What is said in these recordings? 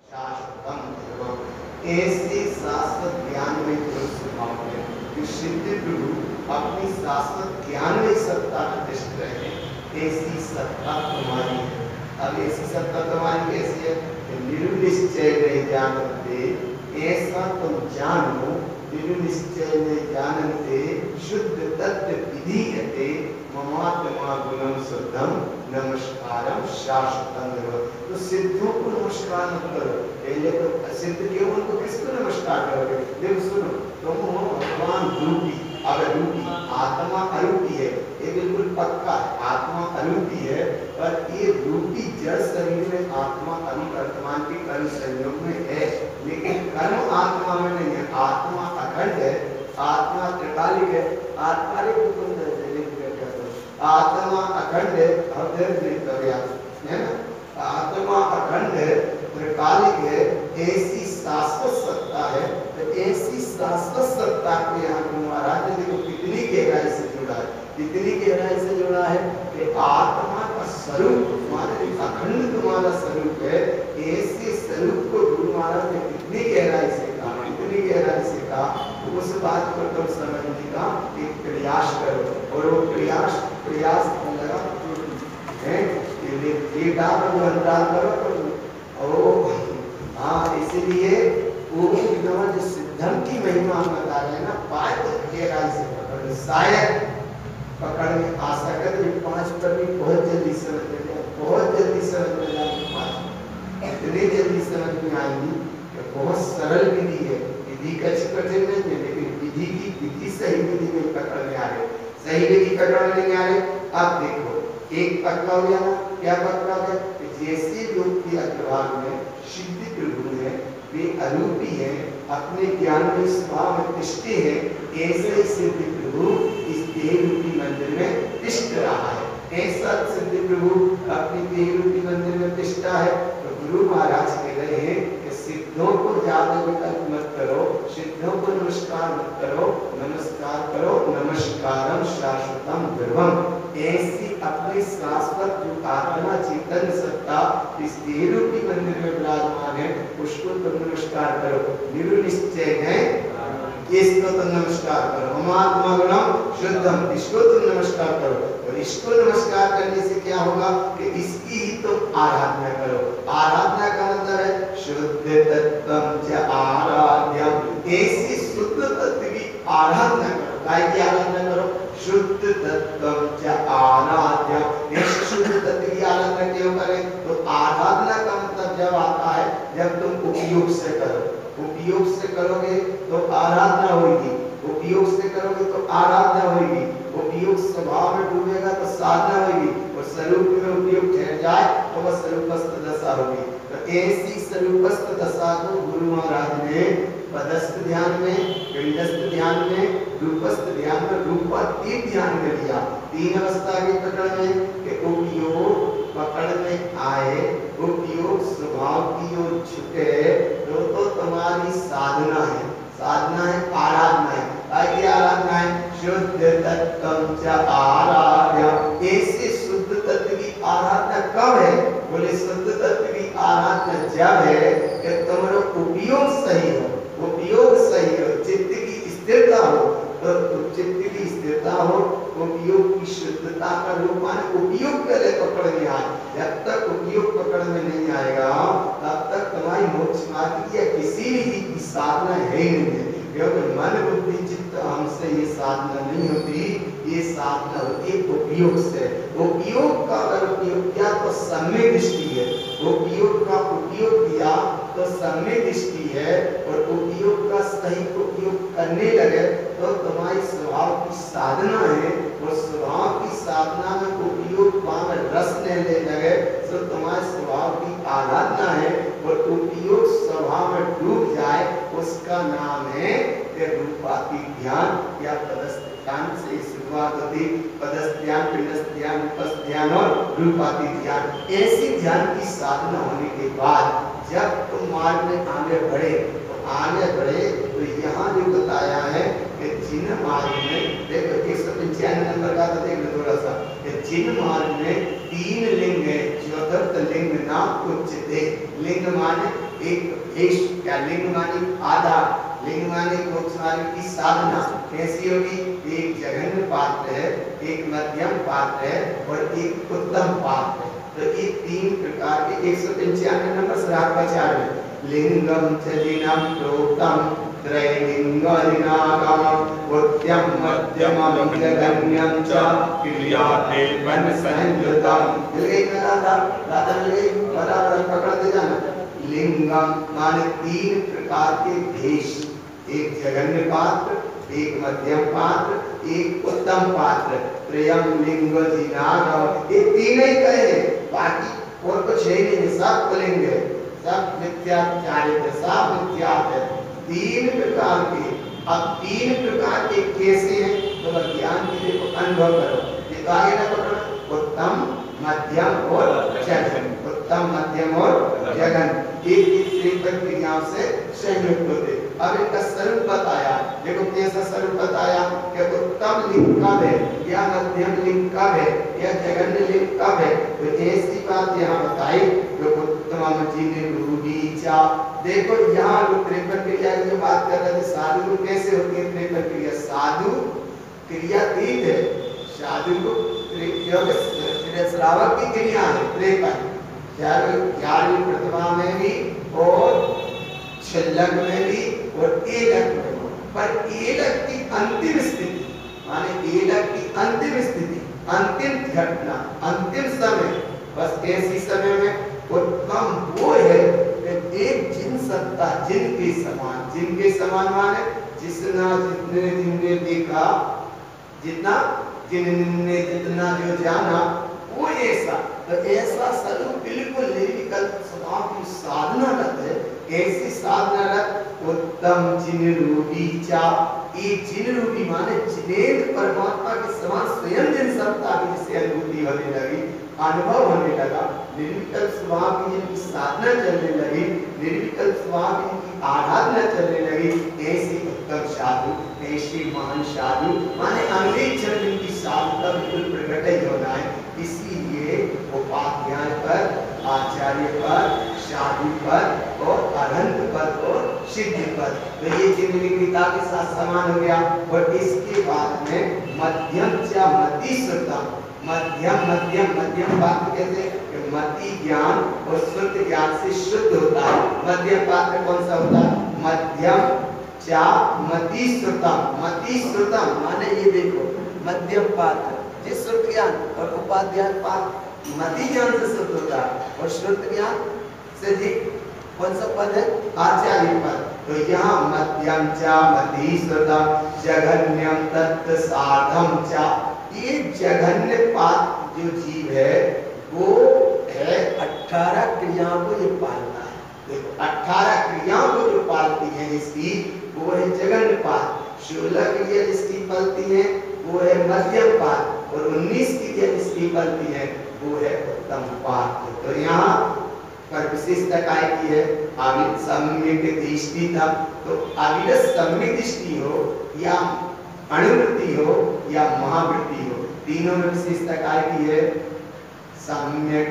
शाश्वतम ऐसे शाश्वत ज्ञान में स्वभाव है कि सिद्ध प्रभु अपनी शाश्वत ज्ञान में सत्ता प्रतिष्ठित रहे। ऐसी सत्ता तुम्हारी है। अब ऐसी सत्ता तुम्हारी कैसी है? निर्निश्चय नहीं जानते, ऐसा तुम जानो। निर्निश्चय नहीं जानते शुद्ध तत्व विधीयते ममात्मा गुणम शुद्धम नमस्कारम शाश्वतम। तो सिद्धों को नमस्कार मत करो, पहले तो असिद्ध क्यों उनको किसको नमस्कार करोगे? देखो सुनो, तुम हो भगवान रूपी, अगर रूपी आत्मा अरूपी है, ये बिल्कुल पक्का है, आत्मा अरूपी है, पर ये रूपी जड़ शरीर में आत्मा अभी वर्तमान के कर्म संयोग में है, लेकिन कर्म आत्मा में नहीं है। आत्मा अखंड है, आत्मा त्रिकालिक है, आत्मा आत्मा अखंड है, है ना? आत्मा अखंड है, त्रिकालिक है, ऐसी शाश्वत सत्ता है। तो ऐसी शाश्वत सत्ता को यहाँ महाराज ने देखो कितनी गहराई से जुड़ा है, कितनी गहराई से जुड़ा है कि आत्मा का स्वरूप तुम्हारे अखंड तुम्हारा स्वरूप है। ऐसे स्वरूप को गुरु महाराज ने कितनी गहराई से कहा, कितनी गहराई से कहा। उस बात को तुम समझने का एक प्रयास करो, और वो प्रयास लगा है बेटा को अंतराल करो तो हाँ, इसीलिए वो जो सिद्धम की महिमा हम बता रहे हैं ना, पाए तो गहराई से पकड़, शायद पकड़ में आ सके तो 5 पर भी बहुत जल्दी समझ में जाए, बहुत जल्दी समझ में जाएगी, इतनी जल्दी समझ में आएगी कि बहुत सरल विधि है। विधि कठिन नहीं है, लेकिन विधि सही विधि में पकड़ में आ रहे, सही विधि पकड़ में नहीं आ रहे। अब देखो एक पक्का हो गया ना, क्या पक्का है? जैसे लोग के अग्रभाग में सिद्ध प्रभु है, वे अरूपी है, अपने ज्ञान में स्वभाव में तिष्ठे है, ऐसे ही सिद्ध प्रभु इस देह रूपी मंदिर में तिष्ठ रहा है। ऐसा सिद्ध प्रभु अपनी देह रूपी मंदिर में तिष्ठा है। तो गुरु महाराज कह रहे हैं कि सिद्धों को ज्यादा विकल्प मत करो, सिद्धों को नमस्कार मत करो, नमस्कार करो नमस्कारम शाश्वतम ध्रुवम। ऐसी अपनी शाश्वत जो आत्मा चेतन सत्ता इस देह रूपी मंदिर में विराजमान है, उसको तुम नमस्कार करो। निर्निश्चय है, इसको तुम नमस्कार करो। ममात्मा गुणम शुद्धम, इसको तुम नमस्कार करो। और इसको नमस्कार करने से क्या होगा कि इसकी ही तुम आराधना करो। आराधना का मतलब है शुद्ध तत्वम च आराध्यम। ऐसी शुद्ध तत्व की आराधना करो। काय की आराधना करो? शुद्ध तत्वम च आराध्यम। ऐसी शुद्ध तत्व की आराधना क्यों करें? तो आराधना का मतलब जब आता है जब तुम उपयोग से करो, उपयोग से करोगे तो आराधना होगी, उपयोग से करोगे तो आराधना होगी, उपयोग स्वभाव में डूबेगा तो साधना होगी, और स्वरूप में उपयोग ठहर जाए तो वह स्वरूपस्थ दशा होगी। तो ऐसी स्वरूपस्थ दशा को गुरु महाराज ने पदस्थ ध्यान में, पिंडस्थ ध्यान में, रूपस्थ ध्यान में, रूपातीत ध्यान में लिया। 3 अवस्था की पकड़ में कि उपयोग पकड़ में आए, उपयोग स्वभाव की ओर झुके, तो तुम्हारी साधना है, साधना है, आराधना है। आगे आराधना है शुद्ध तत्वम च आराध्यम। ऐसे शुद्ध तत्व की आराधना कब है? बोले शुद्ध तत्व की आराधना जब है कि तुम्हारा उपयोग सही हो, उपयोग सही हो, चित्त की स्थिरता हो। तो चित्त की स्थिरता हो, उपयोग की शुद्धता का रूप माने उपयोग पहले पकड़ में आए। जब तक उपयोग पकड़ में नहीं आएगा तब तक तुम्हारी मोक्ष मार्ग की किसी भी की साधना है ही नहीं है। क्योंकि मन बुद्धि चित्त हमसे ये साधना नहीं होती, ये साधना होती है उपयोग से। उपयोग का अगर उपयोग किया तो सम्यक दृष्टि है, उपयोग का उपयोग किया तो सम्यक दृष्टि है, और उपयोग का सही उपयोग करने लगे तो तुम्हारी स्वभाव की साधना है, और स्वभाव की साधना में उपयोग पान रस लेने लगे तो तुम्हारे स्वभाव की आराधना है, और उपयोग स्वभाव में डूब जाए उसका नाम है रूपातीत ध्यान या पदस्थ ध्यान। से शुरुआत होती पदस्थ ध्यान, पिंडस्थ ध्यान, उपस्थ ध्यान और रूपातीत ध्यान। ऐसी ध्यान की साधना होने के बाद जब तुम मार्ग में आगे बढ़े तो यहाँ जो बताया है कि जिन मार्ग में देखो 195 नंबर का तो देख लो थोड़ा सा, जिन मार्ग में 3 लिंग है, चतुर्थ लिंग नाम उच्चते। लिंग माने एक भेष, क्या लिंग माने आधा, लिंग माने मोक्षमार्ग की साधना कैसी होगी? एक जघन्य पात्र है, एक मध्यम पात्र है और एक उत्तम पात्र है। तो ये तीन प्रकार के 195 नंबर श्राप का चार है। लिंगम चलिनम प्रोक्तम त्रैलिंगलिनागम उद्यम मध्यमम जगन्यम च क्रियातेवन संयुतम। एक राधा ले बराबर पकड़ते जाना। लिंगम माने तीन प्रकार के भेष, एक जघन्य पात्र, एक मध्यम पात्र, एक उत्तम पात्र। त्रयम लिंग जिनागम, ये तीन ही कहे, बाकी और कुछ है नहीं, सब लिंग है, सब मिथ्याचार्य है, सब मिथ्या है। तीन प्रकार के, अब तीन प्रकार के कैसे हैं तो ज्ञान के लिए अनुभव करो। ये तो आगे ना पकड़ो, उत्तम मध्यम और जघन, उत्तम मध्यम और जघन, एक क्रियाओं से संयुक्त होते। अब इनका स्वरूप बताया, देखो कैसा स्वरूप बताया कि उत्तम लिंग कब है या मध्यम लिंग कब है या जघन्य लिंग कब है। तो ऐसी बात यहाँ बताई जो उत्तम जिनिरूढ़ीचा। देखो यहाँ लोग त्रिपद क्रिया की जो बात कर रहे थे, साधु रूप कैसे होती है त्रिपद क्रिया? साधु क्रियातीत है, साधु को श्रावक की क्रिया है त्रिपद, 11वीं प्रतिभा में भी और छल्लक में भी और एलक में भी। पर एलक की अंतिम स्थिति माने एलक की अंतिम स्थिति, अंतिम घटना, अंतिम समय, बस ऐसी समय में उत्तम वो है कि एक जिन सत्ता, जिनके समान, जिनके समान माने जिसना जितने जिनने देखा, जितना जिनने जितना जो जाना वो ऐसा। तो ऐसा स्वरूप बिल्कुल निर्विकल्प स्वभाव की साधना रत है, ऐसी साधना रत उत्तम जिनरूढ़ीचा। ये जिनरूढ़ी माने जिनेन्द्र परमात्मा के समान स्वयं जिन सत्ता की जिससे अनुभूति होने लगी, अनुभव होने लगा, निर्विकल्प स्वभाव की जिनकी साधना चलने लगी, निर्विकल्प स्वभाव की जिनकी आराधना चलने लगी, ऐसी उत्तम साधु, ऐसी महान साधु माने अनेक जन जिनकी साधुता बिल्कुल प्रकट ही होना है। इसीलिए उपाध्याय पर, आचार्य पर, साधु पर और अरहंत पद और सिद्ध पद, तो ये जिनविकृता के साथ समान हो गया। और इसके बाद में मध्यम च मति श्रुतम, मध्यम मध्यम मध्यम पात्र कहते हैं कि मति ज्ञान और शुद्ध ज्ञान से शुद्ध होता है। मध्यम पात्र कौन सा होता है? मध्यम च मति श्रुतम, मति श्रुतम माने ये देखो मध्यम पात्र जिस श्रुत ज्ञान और उपाध्याय पात्र मति ज्ञान से शुद्ध होता है और श्रुत ज्ञान से जी कौन सा पद है? आचार्य पद। तो यहाँ मध्यम च मति श्रुतम जघन्यम तत् साधम च, ये जघन्य पात्र जो जीव है वो है 18 क्रियाओं को ये पालता है। देखो 18 क्रियाओं को जो पालती है जिसकी, वो है जघन्य पात्र। 16 क्रिया जिसकी पलती है वो है मध्यम पात्र और 19 क्रिया जिसकी पलती है वो है उत्तम पात्र। तो यहाँ पर विशेषता काय की है? अविद सम्यक दृष्टि था। तो अविद सम्यक दृष्टि हो या अणुवृत्ति हो या महावृत्ति हो, तीनों में विशेषता काय की है? सम्यक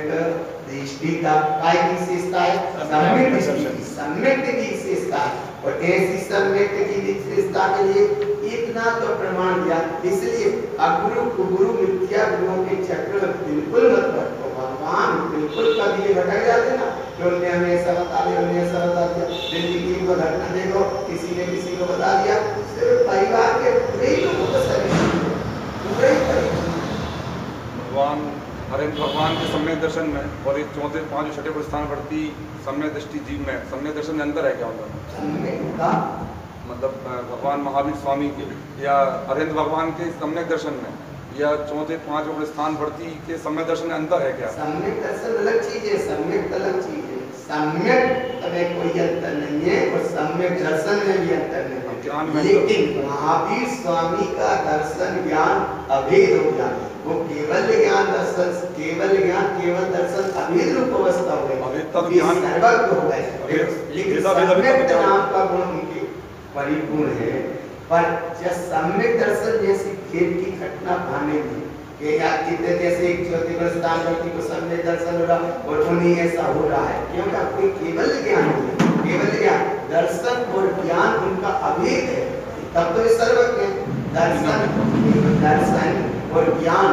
दृष्टि था। काय की विशेषता है? सम्यक दृष्टि, सम्यक की विशेषता है। और ऐसी सम्यक की विशेषता के लिए इतना तो प्रमाण दिया। इसलिए अगुरु कुगुरु मिथ्या गुरुओं के चक्र में बिल्कुल मत भटको। भगवान बिल्कुल कभी भटक जाते ना कि उन्होंने हमें ऐसा बता दिया, उन्होंने ऐसा बता दिया। जिंदगी को घटना देखो, किसी ने किसी को बता दिया, सिर्फ परिवार के पूरे ही लोगों को पूरे ही भगवान हरेंद्र भगवान के सम्यक दर्शन में और एक चौथे पांच छठे पर स्थान बढ़ती सम्यक दृष्टि जीव में सम्यक दर्शन में अंतर है क्या? मतलब भगवान महावीर स्वामी के या हरेंद्र भगवान के सम्यक दर्शन में या चौथे पांच पर स्थान बढ़ती के सम्यक दर्शन में अंतर है क्या? सम्यक दर्शन अलग चीज है, सम्यक अलग चीज है। सम्यक में कोई अंतर नहीं है और सम्यक दर्शन में भी अंतर नहीं है। लेकिन महावीर स्वामी का दर्शन ज्ञान अभेद हो गया, वो केवल ज्ञान दर्शन, केवल ज्ञान, केवल दर्शन अभेद रूप अवस्था हो गई, सर्वज्ञ हो गए। लेकिन सम्यक नाम का गुण उनके परिपूर्ण है। पर जब सम्यक दर्शन जैसी खेल की घटना पाने में कि या कितने जैसे एक ज्योति को सम्यक दर्शन हो रहा और उन्हीं ऐसा हो रहा है, क्योंकि कोई केवल ज्ञान नहीं है। केवल ज्ञान, दर्शन और ज्ञान उनका अभेद है, तब तो ये सर्वज्ञ है। दर्शन और ज्ञान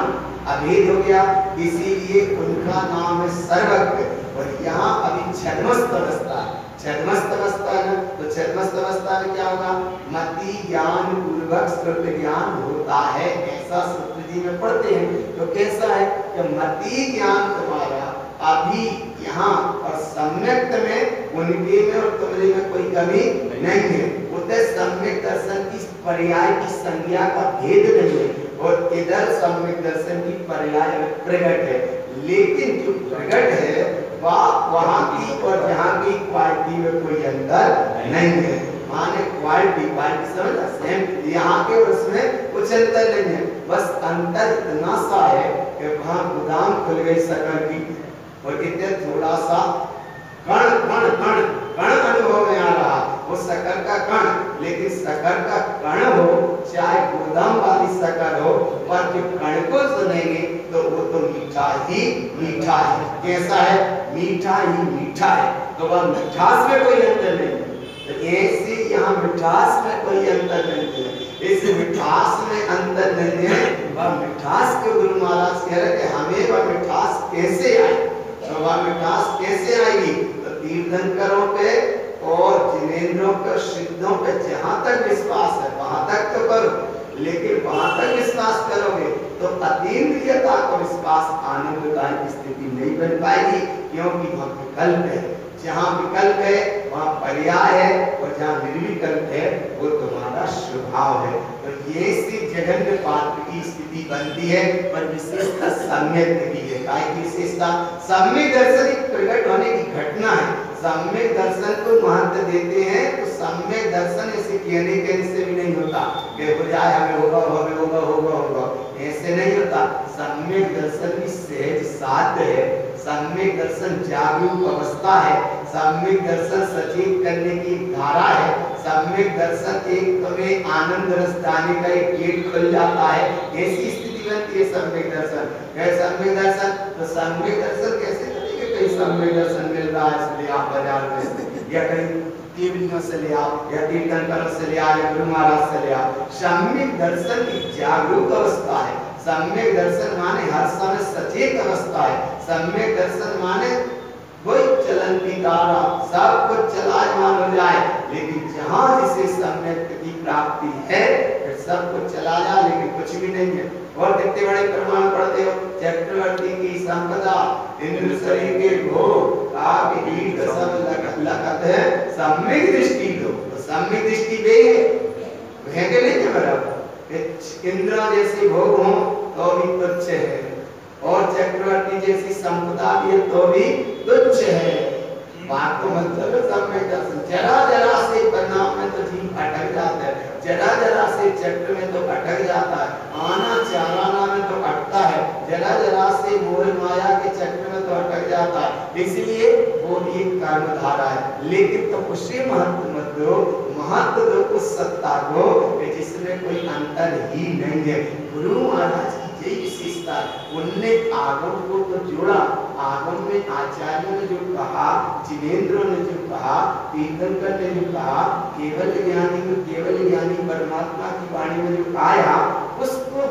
अभेद हो गया, इसीलिए उनका नाम है सर्वज्ञ। और यहाँ अभी छद्मस्त अवस्था है, छद्मस्त अवस्था है ना, तो छद्मस्त अवस्था में क्या होगा? मति ज्ञान पूर्वक श्रुत ज्ञान होता है, ऐसा सूत्र जी में पढ़ते हैं। तो कैसा है कि मति ज्ञान तुम्हारा अभी यहाँ और सम्यक में उनके में और तुम्हारे में कोई कमी नहीं है। उधर सम्यक दर्शन की पर्याय की संज्ञा का भेद नहीं है और इधर सम्यक दर्शन की पर्याय प्रकट है, लेकिन जो प्रकट है वहाँ की और यहाँ की क्वालिटी में कोई अंतर नहीं है। माने क्वालिटी समझ सेम यहाँ के और उसमें कुछ अंतर नहीं है, बस अंतर इतना सा है कि वहाँ गोदाम खुल गई शक्कर की और इधर थोड़ा सा कण कण कण कण अनुभव में आ रहा, वो शक्कर का कण, लेकिन शक्कर का कण हो चाहे गोदाम वाली शक्कर हो, पर जो कण को सुनेंगे तो वो तो मीठा ही मीठा है। कैसा है? मीठा ही मीठा है। तो वह मिठास में कोई अंतर नहीं है। तो ऐसे यहाँ मिठास में कोई अंतर नहीं है। इस मिठास में अंतर नहीं है, वह मिठास के गुरु महाराज कह रहे कि हमें वह मिठास कैसे आई, तो वह मिठास कैसे आएगी? तो तीर्थंकरों पे और जिनेंद्रों पे सिद्धों पे जहां तक विश्वास है वहां तक तो करो, लेकिन वहां तक विश्वास करोगे तो अतीन्द्रियता को विश्वास आनंददायक स्थिति नहीं बन पाएगी, क्योंकि वह विकल्प है। जहां विकल्प है वहां पर्याय है और जहां निर्विकल्प है वो तुम्हारा स्वभाव है। तो ये सी जघन्य पात्र की स्थिति बनती है, पर विशेषता सम्यक की है। काय की विशेषता? सम्यक दर्शन एक प्रकट होने की घटना है। सम्यक दर्शन को महत्व देते हैं तो सम्यक दर्शन ऐसे कहने से भी नहीं होता कि हो जाए हमें होगा होगा होगा होगा होगा, ऐसे नहीं होता। सम्यक दर्शन भी सहज साध्य है, सम्यक दर्शन जागरूक अवस्था है, सम्यक दर्शन सचेत करने की धारा है, सम्यक दर्शन एक तुम्हें आनंद रस दाने का एक गेट खुल जाता है, ऐसी स्थिति बनती है सम्यक दर्शन। कैसे सम्यक दर्शन? तो सम्यक दर्शन कैसे करेंगे? कहीं सम्यक दर्शन मिल रहा है इसलिए आप बाजार में या कहीं देवलियों से ले आओ या तीर्थंकरों से ले आओ या गुरु महाराज से ले आओ। सम्यक दर्शन की जागरूक अवस्था है। सम्यक दर्शन माने हर समय सचेत अवस्था है। सम्यक दर्शन माने कोई चलन की धारा सब कुछ चलायमान हो जाए, लेकिन जहां जिसे सम्यक की प्राप्ति है फिर सब कुछ चला जाए लेकिन कुछ भी नहीं है। और कितने बड़े प्रमाण पढ़ते हो? चक्रवर्ती की संपदा इंद्र शरीर के भोग आप ईट सब लगत है सम्यक दृष्टि दो। तो सम्यक दृष्टि वे है कि नहीं है बराबर? इंद्र जैसे भोग हो तो भी तुच्छ है और चक्रवर्ती जैसी संपदा भी है तो भी तुच्छ है। बात तो मतलब सम्यक दर्शन जरा जरा से परिणाम में तो जीव अटक जाता है, जरा जरा से चक्र में तो अटक जाता है, आना चाराना में तो अटता है, जरा जरा से मोह माया के चक्र में तो अटक जाता है। इसलिए वो एक कर्म धारा है, लेकिन तो उसे महत्व मत दो, महत्व दो उस सत्ता को जिसमें कोई अंतर ही नहीं है। गुरु महाराज की यही विशेषता, उनने आगम को तो जोड़ा, आगम में आचार्यों ने जो कहा, जिनेंद्रों ने जो कहा, तीर्थंकर ने जो कहा, केवल ज्ञानी को केवल ज्ञानी परमात्मा की वाणी में जो आया उसको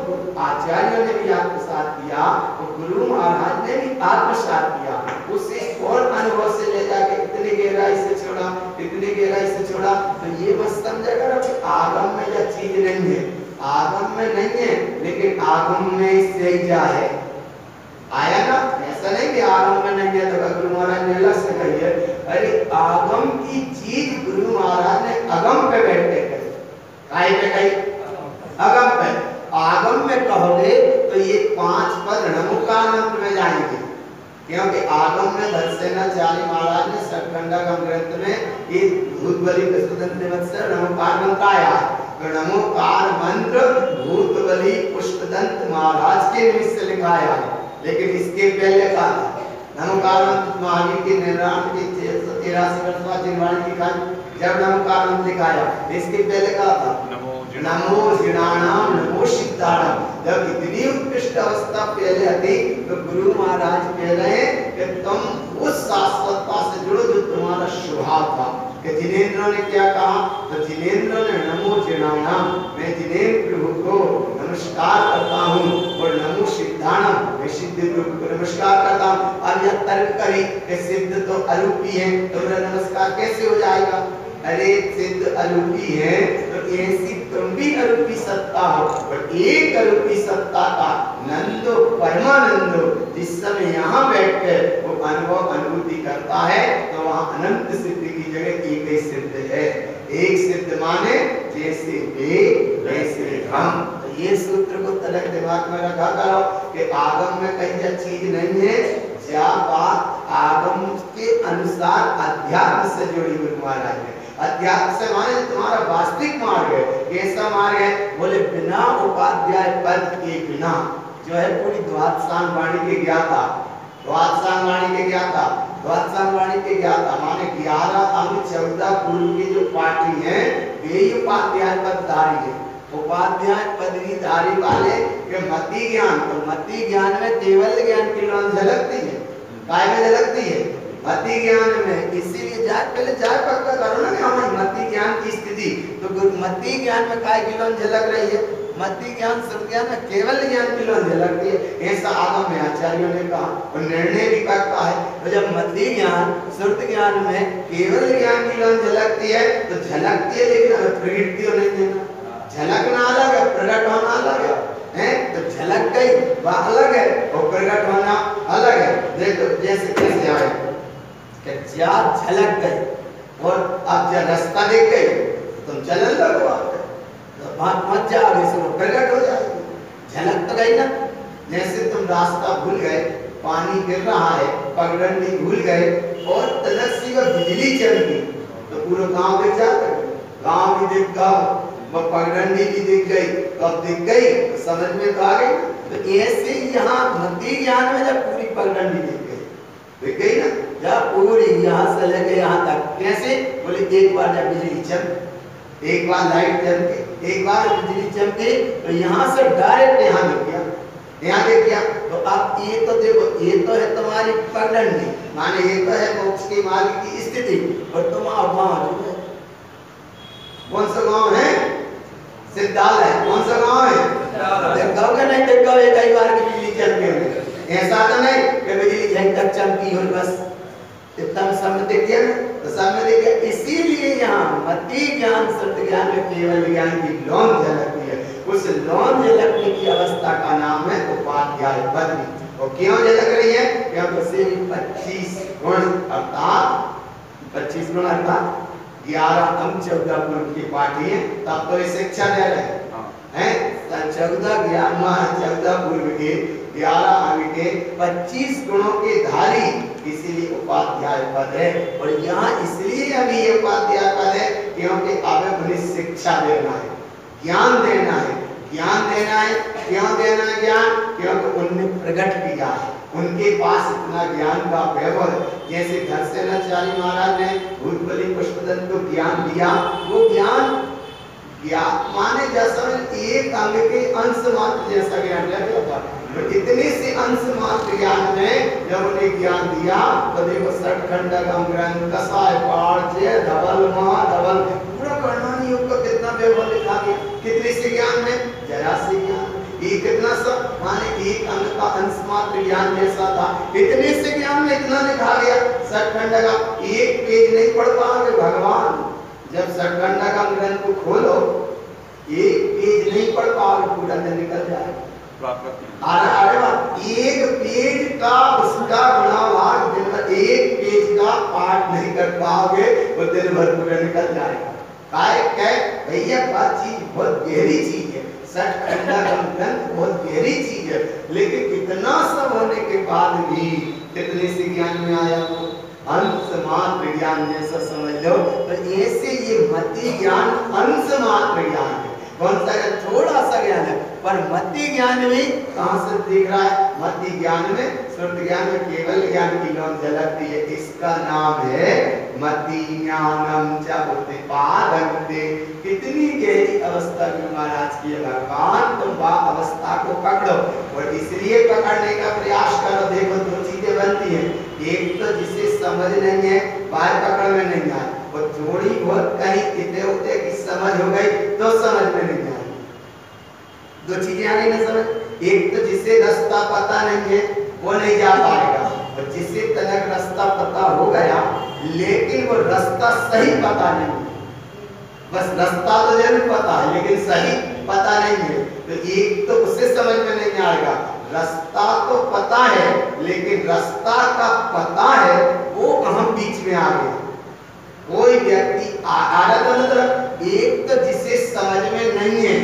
आचार्यों ने भी आत्मसात किया और गुरु महाराज ने भी आत्मसात किया। उसे और अनुभव से ले जाके इतनी गहराई से छोड़ा, इतनी गहराई से छोड़ा। तो ये बस समझा करो कि आगम में यह चीज नहीं है, आगम में नहीं है, लेकिन आगम में इससे जा है। आया ना? ऐसा नहीं कि आगम में नहीं है तो गुरु महाराज ने अलग से कही है। अरे आगम की चीज गुरु महाराज ने अगम पे बैठ के कही। काय पे कही? अगम पे। आगम में कहोगे तो ये 5 पद नमुकानंद में जाएंगे, क्योंकि आगम में धरसेनाचार्य महाराज ने सतखंडागम ग्रंथ में ये भूत बलि पुष्पदंत वत्सर नमोकार मंत्र आया है। तो नमोकार मंत्र भूत बलि पुष्पदंत महाराज के निमित्त से लिखा है, लेकिन इसके पहले का नमोकार मंत्र महावीर के निर्वाण के 83 वर्ष बाद जिनवाणी लिखा, जब नमोकार मंत्र लिखाया इसके पहले का था नमो जिनानाम नमो सिद्धाणाम। जब इतनी उत्कृष्ट अवस्था पहले थी तो गुरु महाराज कह रहे हैं कि तुम उस शाश्वतता से जुड़ो जो तुम्हारा स्वभाव था, कि जिनेंद्रों ने क्या कहा, तो जिनेंद्रों ने नमो जिनानाम, मैं जिनेंद्र प्रभु को नमस्कार करता हूँ, और नमो सिद्धानाम, मैं सिद्ध प्रभु को नमस्कार करता हूँ। अब यह तर्क करी कि सिद्ध तो अरूपी है, तो मेरा नमस्कार कैसे हो जाएगा? अरे सिद्ध अरूपी है तो ऐसी तुम भी अरूपी सत्ता हो, और एक अरूपी सत्ता का नंदो परमानंदो जिस समय यहाँ बैठकर वो अनुभव अनुभूति करता है, तो वहाँ अनंत सिद्ध की जगह एक ही सिद्ध है। एक सिद्ध माने जैसे वे वैसे हम। तो ये सूत्र को तलक दिमाग में रखा करो कि आगम में कहीं जो चीज नहीं है, क्या बात आगम के अनुसार अध्यात्म से जुड़ी हुई महाराज है। अध्यात्म से माने तुम्हारा वास्तविक मार्ग है। कैसा मार्ग है? बोले बिना उपाध्याय पद के बिना, जो है पूरी द्वादशांग वाणी के ज्ञाता, द्वादशांग वाणी के ज्ञाता, द्वादशांग वाणी के ज्ञाता माने 11 अंग 14 पूर्व के जो पाठी हैं वे ही उपाध्याय पदधारी है। उपाध्याय पदवीधारी वाले के मति ज्ञान, तो मति ज्ञान में केवल ज्ञान की लौन झलकती है, काय में झलकती है? मति ज्ञान में। इसीलिए जाए पहले जाए पक्का करो ना कि हमारी मति ज्ञान की स्थिति, तो मति ज्ञान में काय की लौन झलक रही है? मति ज्ञान श्रुत ज्ञान में केवल ज्ञान की लौन झलकती है। ऐसा आगम में आचार्यों ने कहा और निर्णय भी पक्का है। तो जब मति ज्ञान श्रुत ज्ञान में केवल ज्ञान की लौन झलकती है तो झलकती है, लेकिन प्रवृत्ति नहीं देना। झलकना अलग है, प्रकट होना अलग है, तो झलक गई वह अलग है और प्रकट होना अलग है। देखो जैसे कैसे आए कि जा झलक गई और अब जब रास्ता देख गई तुम चलन लगो, तो बात मत जा आगे से वो प्रकट हो जाएगी। झलक तो गई ना। जैसे तुम रास्ता भूल गए, पानी गिर रहा है, पगडंडी भूल गए और तलस्सी में बिजली चमकी, तो पूरा गांव दिख जाता है। गांव भी दिख गया, वो पगडंडी भी दिख गई, तो अब दिख गई तो समझ में तो आ गई। तो ऐसे यहाँ मति ज्ञान में जब पूरी पगडंडी दिख गई ना, जब पूरी यहाँ से लेके यहाँ तक, कैसे? बोले एक बार जब बिजली चमकी, एक बार लाइट चमके, एक बार बिजली चमके, तो यहाँ से डायरेक्ट यहाँ दिख गया, यहाँ दिख गया। तो अब ये तो देखो, ये तो है तुम्हारी पगडंडी, माने ये तो है मोक्ष के मार्ग की स्थिति, और तुम गाँव कौन सा गाँव है? सिद्धालय। कौन सा गाँव है? गाँव का नहीं देखा एक कई बार की बिजली चमके, ऐसा तो नहीं कि बिजली झंड तक चमकी और बस इतना समझ दिख गया ना, तो समझ दिख गया। इसीलिए यहाँ मति ज्ञान सत्य ज्ञान में केवल ज्ञान की लौन झलकती है। उस लौन झलकने की अवस्था का नाम है उपाध्याय पदवी। और क्यों झलक रही है? क्योंकि से 25 गुण अर्थात 25 गुण अर्थात 11 अंग 14 पूर्व की पाठी है, तब तो ये शिक्षा दे रहे हैं। 14 पूर्व के 11 अंग के 25 गुणों के धारी, इसीलिए उपाध्याय पद है। और यहाँ इसलिए अभी ये उपाध्याय पद है क्योंकि अब उन्हें शिक्षा देना है, ज्ञान देना है, ज्ञान देना है। क्यों देना है ज्ञान? क्योंकि उनने प्रकट किया है, उनके पास इतना ज्ञान का वैभव। जैसे धर्षणाचार्य महाराज ने भूतबली पुष्पदंत को ज्ञान दिया, वो ज्ञान माने जैसा एक अंग के अंश मात्र जैसा ज्ञान था, इतने से अंश मात्र ज्ञान में जब उन्हें ज्ञान दिया तो देखो 60 खंडकम ग्रंथ कसाय पार्चे धवल महाधवल पूरा कर्णानी योग का कितना वैभव दिखा गया। कितने से ज्ञान में? जरा से ज्ञान। ये कितना सा माने एक अंग का अंश मात्र ज्ञान जैसा था, इतने से ज्ञान में इतना दिखा गया। 60 खंडक एक पेज नहीं पढ़ पाओगे भगवान। जब 60 खंडक ग्रंथ को खोलो एक पेज नहीं पढ़ पाओगे, पूरा दिन निकल जाएगा। अरे एक पेज का उसका गुणाभाग एक पेज का पाठ नहीं कर पाओगे, वो दिन भर पूरा निकल जाएगा। भैया बात चीज बहुत गहरी चीज है, 60 खंडक ग्रंथ बहुत गहरी चीज है, लेकिन कितना सब होने के बाद भी कितने से ज्ञान में आया वो अंश मात्र ज्ञान जैसा समझ लो। तो ऐसे ये मति ज्ञान अंश मात्र ज्ञान है, कौन सा है? थोड़ा सा ज्ञान है, पर मति ज्ञान में कहां से दिख रहा है? मति ज्ञान में श्रुत ज्ञान में केवल ज्ञान की लौन झलकती है। इसका नाम है मति ज्ञानम च उत्पादन्ते। कितनी गहरी अवस्था में महाराज की भगवान, तुम वह अवस्था को पकड़ो और इसलिए पकड़ने का प्रयास करो। देखो दो चीजें बनती हैं, एक तो जिसे समझ नहीं है बाहर पकड़ में नहीं आए, और और थोड़ी बहुत कहीं इतने उतने की समझ हो गई तो समझ में नहीं आएगी। दो चीजें आ गई ना समझ, एक तो जिसे रास्ता पता नहीं है वो नहीं जा पाएगा, और जिसे तनक रास्ता पता हो गया लेकिन वो रास्ता सही पता नहीं है, बस रास्ता तो जरूर पता है लेकिन सही पता नहीं है, तो एक तो उसे समझ में नहीं आएगा। रास्ता तो पता है लेकिन रास्ता का पता है वो हम बीच में आ गए। कोई व्यक्ति आ रहा था मतलब, एक तो जिसे समझ में नहीं है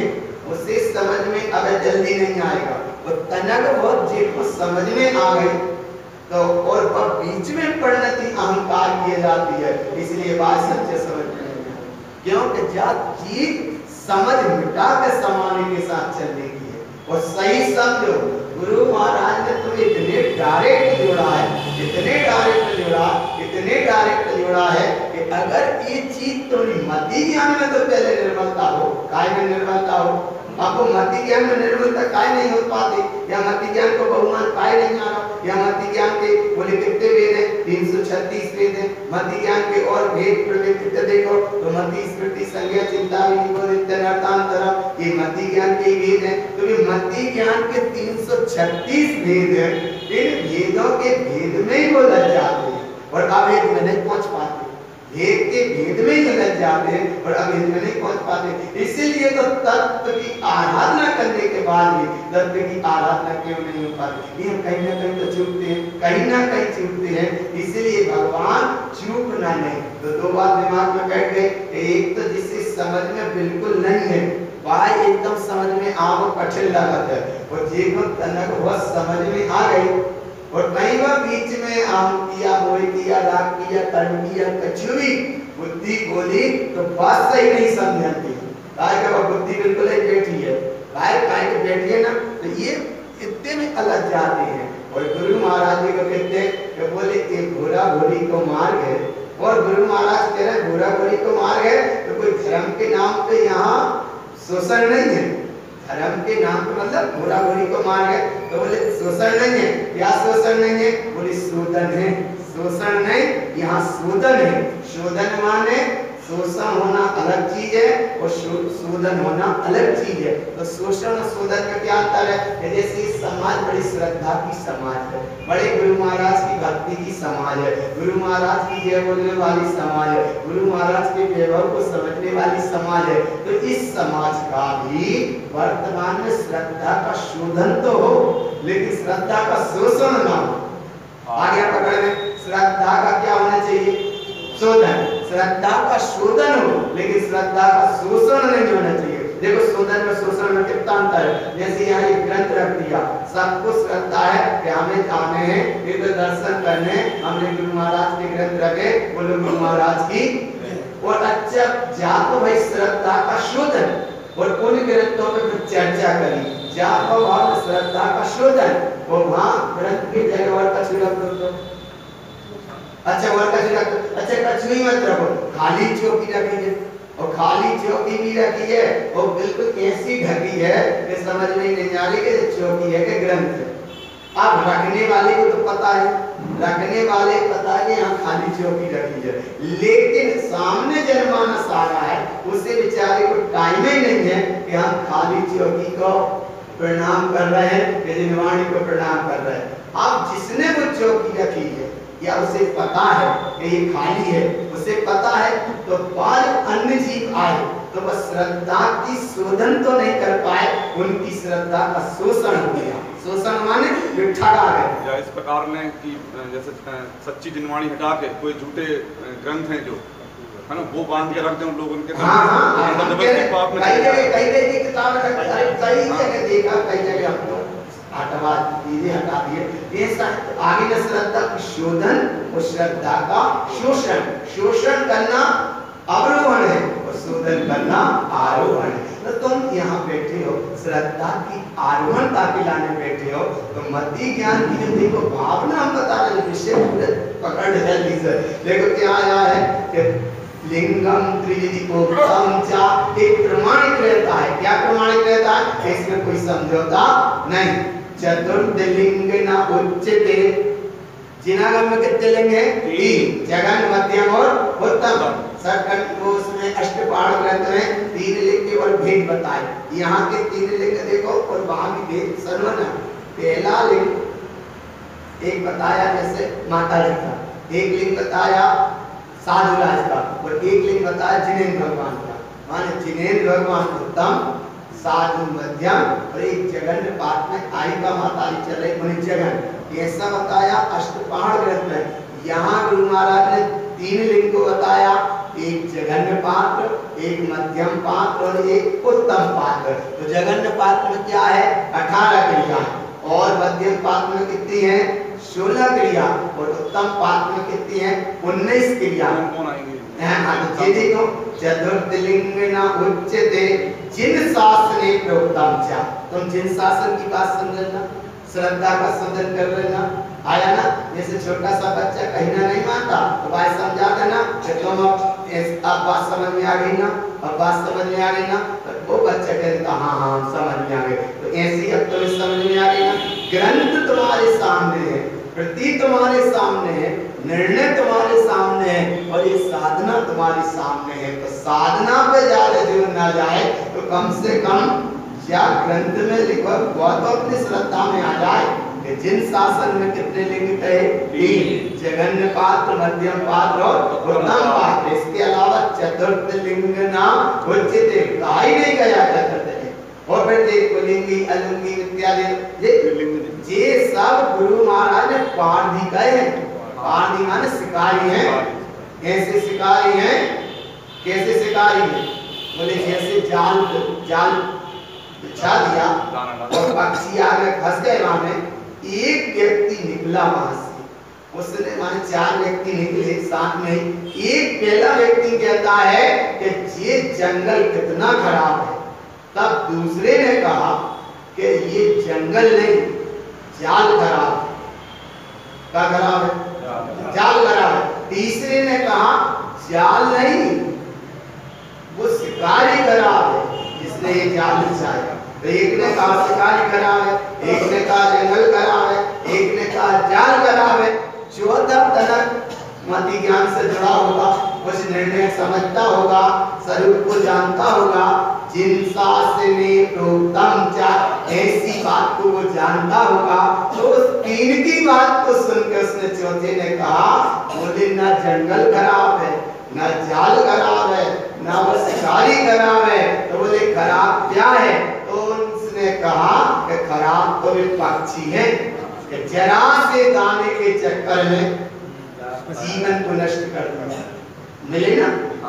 उसे समझ में अब जल्दी नहीं आएगा, वो तनक बहुत जिनको समझ में आ गई तो और वह बीच में परिणति अहंकार की जाती है, इसलिए बात सच्चे समझ में नहीं है। क्योंकि जब चीज समझ मिटा के समाने के साथ चलने की है और सही समझो। गुरु महाराज ने तुम्हें इतने डायरेक्ट जोड़ा है, इतने डायरेक्ट जोड़ा, इतने डायरेक्ट जोड़ा है कि अगर ये चीज तुम्हारी मति ज्ञान में तो पहले निर्मलता हो, काय में निर्मलता हो, आपको मति ज्ञान में निर्मलता काय नहीं हो पाती, या मति ज्ञान को बहुमान काय नहीं आ रहा, या मति ज्ञान के बोले कितने वेद हैं, 336 वेद हैं, मति ज्ञान के और भेद प्रभेद कितने देखो तो मति स्मृति संज्ञा चिंता विनिबोध ये मति ज्ञान के वेद हैं। तो ये मति ज्ञान के 336 वेद हैं, इन वेदों के भेद में ही वो लग जाते हैं और अब एक में नहीं पहुंच पाते, भेद के भेद में ही लग जाते हैं और अब भेद में नहीं पहुंच पाते। इसीलिए तो तत्व की आराधना करने के बाद भी तत्व की आराधना क्यों नहीं हो पाती, ये कहीं ना कहीं तो चूकते हैं, कहीं ना कहीं चूकते हैं। इसीलिए भगवान चूकना नहीं। तो दो बात दिमाग में बैठ गई, एक तो जिसे समझ में बिल्कुल नहीं है वह एकदम समझ में आओ कठिन लागत है, और जो तनक बहुत समझ में आ गई और कई बार बीच में आम किया, मोह किया, राग किया, कर्म किया, कछु भी बुद्धि बोली तो बात सही नहीं समझती, काय का बुद्धि बिल्कुल ही बैठी है, काय के बैठी है ना, तो ये इतने में अलग जाते हैं। और गुरु महाराज जी को कहते हैं बोले एक घोड़ा घोड़ी को मार गए, और गुरु महाराज कह रहे घोड़ा घोड़ी को मार गए तो कोई धर्म के नाम पे यहाँ शोषण नहीं है, धर्म के नाम पे मतलब घोड़ा घोड़ी को मार गए तो बोले शोषण नहीं है, क्या शोषण नहीं है, बोले शोधन है, शोषण नहीं यहाँ शोधन है। शोधन माने शोषण होना अलग चीज है और शोधन होना अलग चीज है। तो शोषण और शोधन में क्या अंतर है, जैसे समाज बड़ी श्रद्धा की समाज है, बड़े गुरु महाराज की भक्ति की समाज है, गुरु महाराज की जय बोलने वाली समाज है, गुरु महाराज के वैभव को समझने वाली समाज है। तो इस समाज का भी वर्तमान में श्रद्धा का शोधन तो हो लेकिन श्रद्धा का शोषण ना हो। आगे पकड़ में श्रद्धा का क्या होना चाहिए, शोधन, श्रद्धा का शोधन हो लेकिन श्रद्धा का शोषण नहीं होना चाहिए। देखो शोधन में शोषण में कितना अंतर है। जैसे यहाँ एक ग्रंथ रख दिया, सबको श्रद्धा है कि हमें जाने हैं फिर तो दर्शन करने, हमने गुरु महाराज के ग्रंथ रखे, बोलो गुरु महाराज की। और अच्छा जात भाई श्रद्धा का शोधन, और उन ग्रंथों में फिर चर्चा करी, जात भाव श्रद्धा का शोधन, वो वहाँ ग्रंथ के जगह और का छिड़क दो, अच्छा वर्ग का छिड़क, अच्छा कछुई मत रखो, खाली चौकी रखी है, और खाली चौकी भी रखी है और बिल्कुल ऐसी ढकी है कि समझ में नहीं आ रही कि चौकी है कि ग्रंथ है। अब रखने वाले को तो पता है, रखने वाले पता है कि यहाँ खाली चौकी रखी है, लेकिन सामने जनमानस आ रहा है उसे बेचारे को टाइम ही नहीं है कि हम खाली चौकी को प्रणाम कर रहे हैं कि जिनवाणी को प्रणाम कर रहे हैं। अब जिसने वो चौकी रखी है या उसे पता है कि ये खाली है, उसे पता है तो बाल अन्य जीव आए तो बस श्रद्धा की शोधन तो नहीं कर पाए, उनकी श्रद्धा का शोषण हो गया। शोषण माने विठा गए। या इस प्रकार ने कि जैसे सच्ची जिनवाणी हटा के कोई झूठे ग्रंथ हैं जो है ना वो बांध के रख दें लोग उनके कई किताब कई जगह देखा, कई जगह हमको हटवा दीजिए, हटा दिए। ये आगे न श्रद्धा की शोधन और श्रद्धा का शोषण, शोषण करना अवरोहण है और शोधन करना आरोहण है। तो तुम यहाँ बैठे हो श्रद्धा की आरोहणता के लाने बैठे हो, तो मति ज्ञान की जो देखो भावना हम बता रहे विषय पूरे पकड़ जल्दी से देखो क्या आया है कि लिंगम त्रिविधि को चा एक प्रमाणित रहता है। क्या प्रमाणित रहता है, इसमें कोई समझौता नहीं। चतुर्थ लिंग न उच्चते, जिनागम में कितने लिंग है, तीन, जगन मध्यम और उत्तम। सटखंड को उसमें अष्टपाण ग्रंथ में 3 लिंग केवल भेद बताए। यहाँ के 3 लिंग देखो और वहां भी भेद सर्वना। पहला लिंग एक बताया जैसे माता जी का, एक लिंग बताया साधुराज का और एक लिंग बताया जिनेन्द्र भगवान का। माने जिनेन्द्र भगवान उत्तम, साधु मध्यम और एक जगन पाठ में आई का माता जी चले मुनि जगन, ऐसा बताया अष्टपाण ग्रंथ में। यहाँ गुरु महाराज ने 3 लिंग को बताया, एक जघन्य पात्र, एक मध्यम पात्र और एक उत्तम पात्र। तो जघन्य पात्र में क्या है 18 क्रिया और मध्यम पात्र में कितनी है 16 क्रिया और उत्तम पात्र में कितनी है 19 क्रिया। ये देखो चतुर्थ लिंग न उच्यते जिन शासने प्रोक्तम च। तुम जिन शासन की बात समझ लेना, श्रद्धा का सदन कर लेना, आया ना। जैसे छोटा सा बच्चा कहीं ना नहीं मानता तो भाई समझा देना कि तुम अब बात समझ में आ गई ना, अब बात समझ में आ गई ना, तो वो बच्चा कहता हाँ हाँ समझ में आ गई। तो ऐसी अब तुम्हें समझ में आ गई ना। ग्रंथ तुम्हारे सामने है, कृति तुम्हारे सामने है, निर्णय तुम्हारे सामने है और ये साधना तुम्हारे सामने है। तो साधना पे ज्यादा जो ना जाए तो कम से कम या ग्रंथ में लिखो वो तो अपनी श्रद्धा में आ जाए कि जिन शासन में कितने लिंग कहे 3, जघन्य पात्र, मध्यम पात्र और उत्तम पात्र। इसके अलावा चतुर्थ लिंग नाम उच्यते कहा ही नहीं गया चतुर्थ लिंग। और फिर देख पुलिंगी अलुंगी इत्यादि ये सब गुरु महाराज ने पारधी कहे हैं। पारधी माने शिकारी हैं। कैसे शिकारी हैं, कैसे शिकारी हैं बोले जैसे जाल बिछा दिया और पक्षी आगे फंस गए, वहां में एक व्यक्ति निकला वहां से, उसने माने 4 व्यक्ति निकले साथ में, एक पहला व्यक्ति कहता है कि ये जंगल कितना खराब है। तब दूसरे ने कहा कि ये जंगल नहीं जाल खराब है। क्या खराब है, जाल खराब है। तीसरे ने कहा जाल नहीं वो शिकारी खराब है जिसने ये जाल बिछाया। तो एक ने कहा शिकारी खराब है, एक ने कहा जंगल खराब है, एक ने कहा जाल खराब है। चौथा तनक मति ज्ञान से जुड़ा होगा, कुछ निर्णय समझता होगा, स्वरूप को जानता होगा, जिन शासने प्रोक्तम च ऐसी बात को वो जानता होगा। तो उस 3 की बात को सुनकर उसने चौथे ने कहा बोले ना जंगल खराब है, ना जाल खराब है, ना वो शिकारी खराब है। तो बोले खराब क्या है? तो उसने कहा कि खराब तो वे पक्षी है कि जरा से दाने के चक्कर में जीवन को नष्ट कर दिया। मिले ना,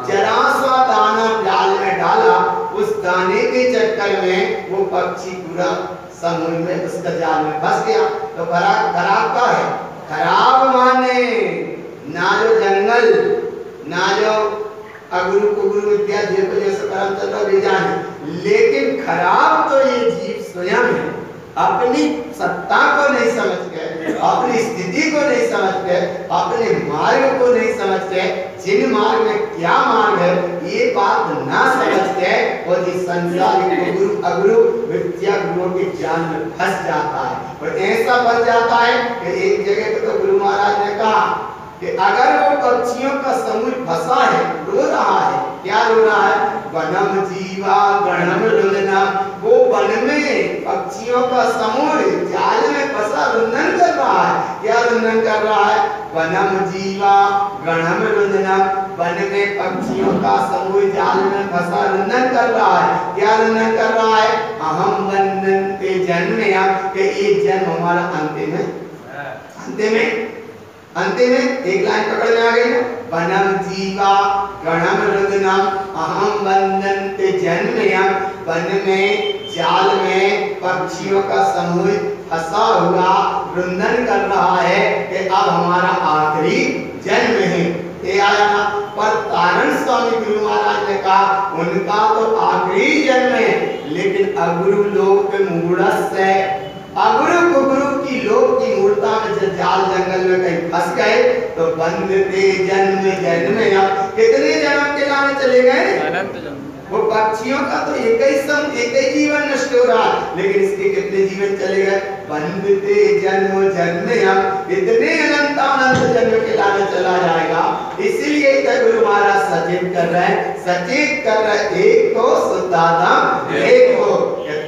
जरा सा दाना जाल में डाला, उस दाने के चक्कर में वो पक्षी पूरा समुद्र में उसका जाल में फंस गया। तो खराब का है, खराब माने ना जो जंगल, ना जो अगुरु कुगुरु इत्यादि जैसे कर्म चल रहा ले जाने, लेकिन खराब तो ये जीव स्वयं है। अपनी सत्ता को नहीं समझ के, अपनी स्थिति को नहीं समझ के, अपने मार्ग को नहीं समझ के, जिन मार्ग में क्या मार्ग है ये बात ना समझ के और जिस संसारिक गुरु अगुरु विद्या गुरुओं के ज्ञान में फंस जाता है। और ऐसा फंस जाता है कि एक जगह पे तो गुरु महाराज ने कहा कि अगर वो पक्षियों का समूह फंसा है, रो रहा है, क्या रो रहा है? वनम जीवा गणम रुदना, वो वन में पक्षियों का समूह जाल में फंसा रुदन कर रहा है। क्या रुदन कर रहा है? वनम जीवा गणम रुदना, वन में पक्षियों का समूह जाल में फंसा रुदन कर रहा है। क्या रुदन कर रहा है? अहम वंदन्ते जन्मया, कि ये जन्म हमारा अंतिम है। अंतिम में एक लाइन पकड़ में आ गई ना, वनम जीवा गणम रुदनम अहम वंदन्ते जन्मयम, वन में जाल में पक्षियों का समूह फंसा हुआ रुदन कर रहा है कि अब हमारा आखिरी जन्म है। ये आया ना, पर तारण स्वामी गुरु महाराज ने कहा उनका तो आखिरी जन्म है, लेकिन अगुरु लोक मूढ़स है, अगुरु कुगुरु की लोक की मूर्ता में जब जाल जंगल में कहीं फंस गए तो बंदते जन्म जन्म, कितने जन्म के लाने चले गए? वो पक्षियों का तो एक ही जीवन नष्ट हो रहा है, लेकिन इसके कितने जीवन चले गए। बंधते जन्म जन्म इतने अनंत जन्म के लाने चला जाएगा। इसीलिए गुरु महाराज सचेत कर रहे हैं, सचेत कर रहे। एक तो शुद्धात्म एक हो,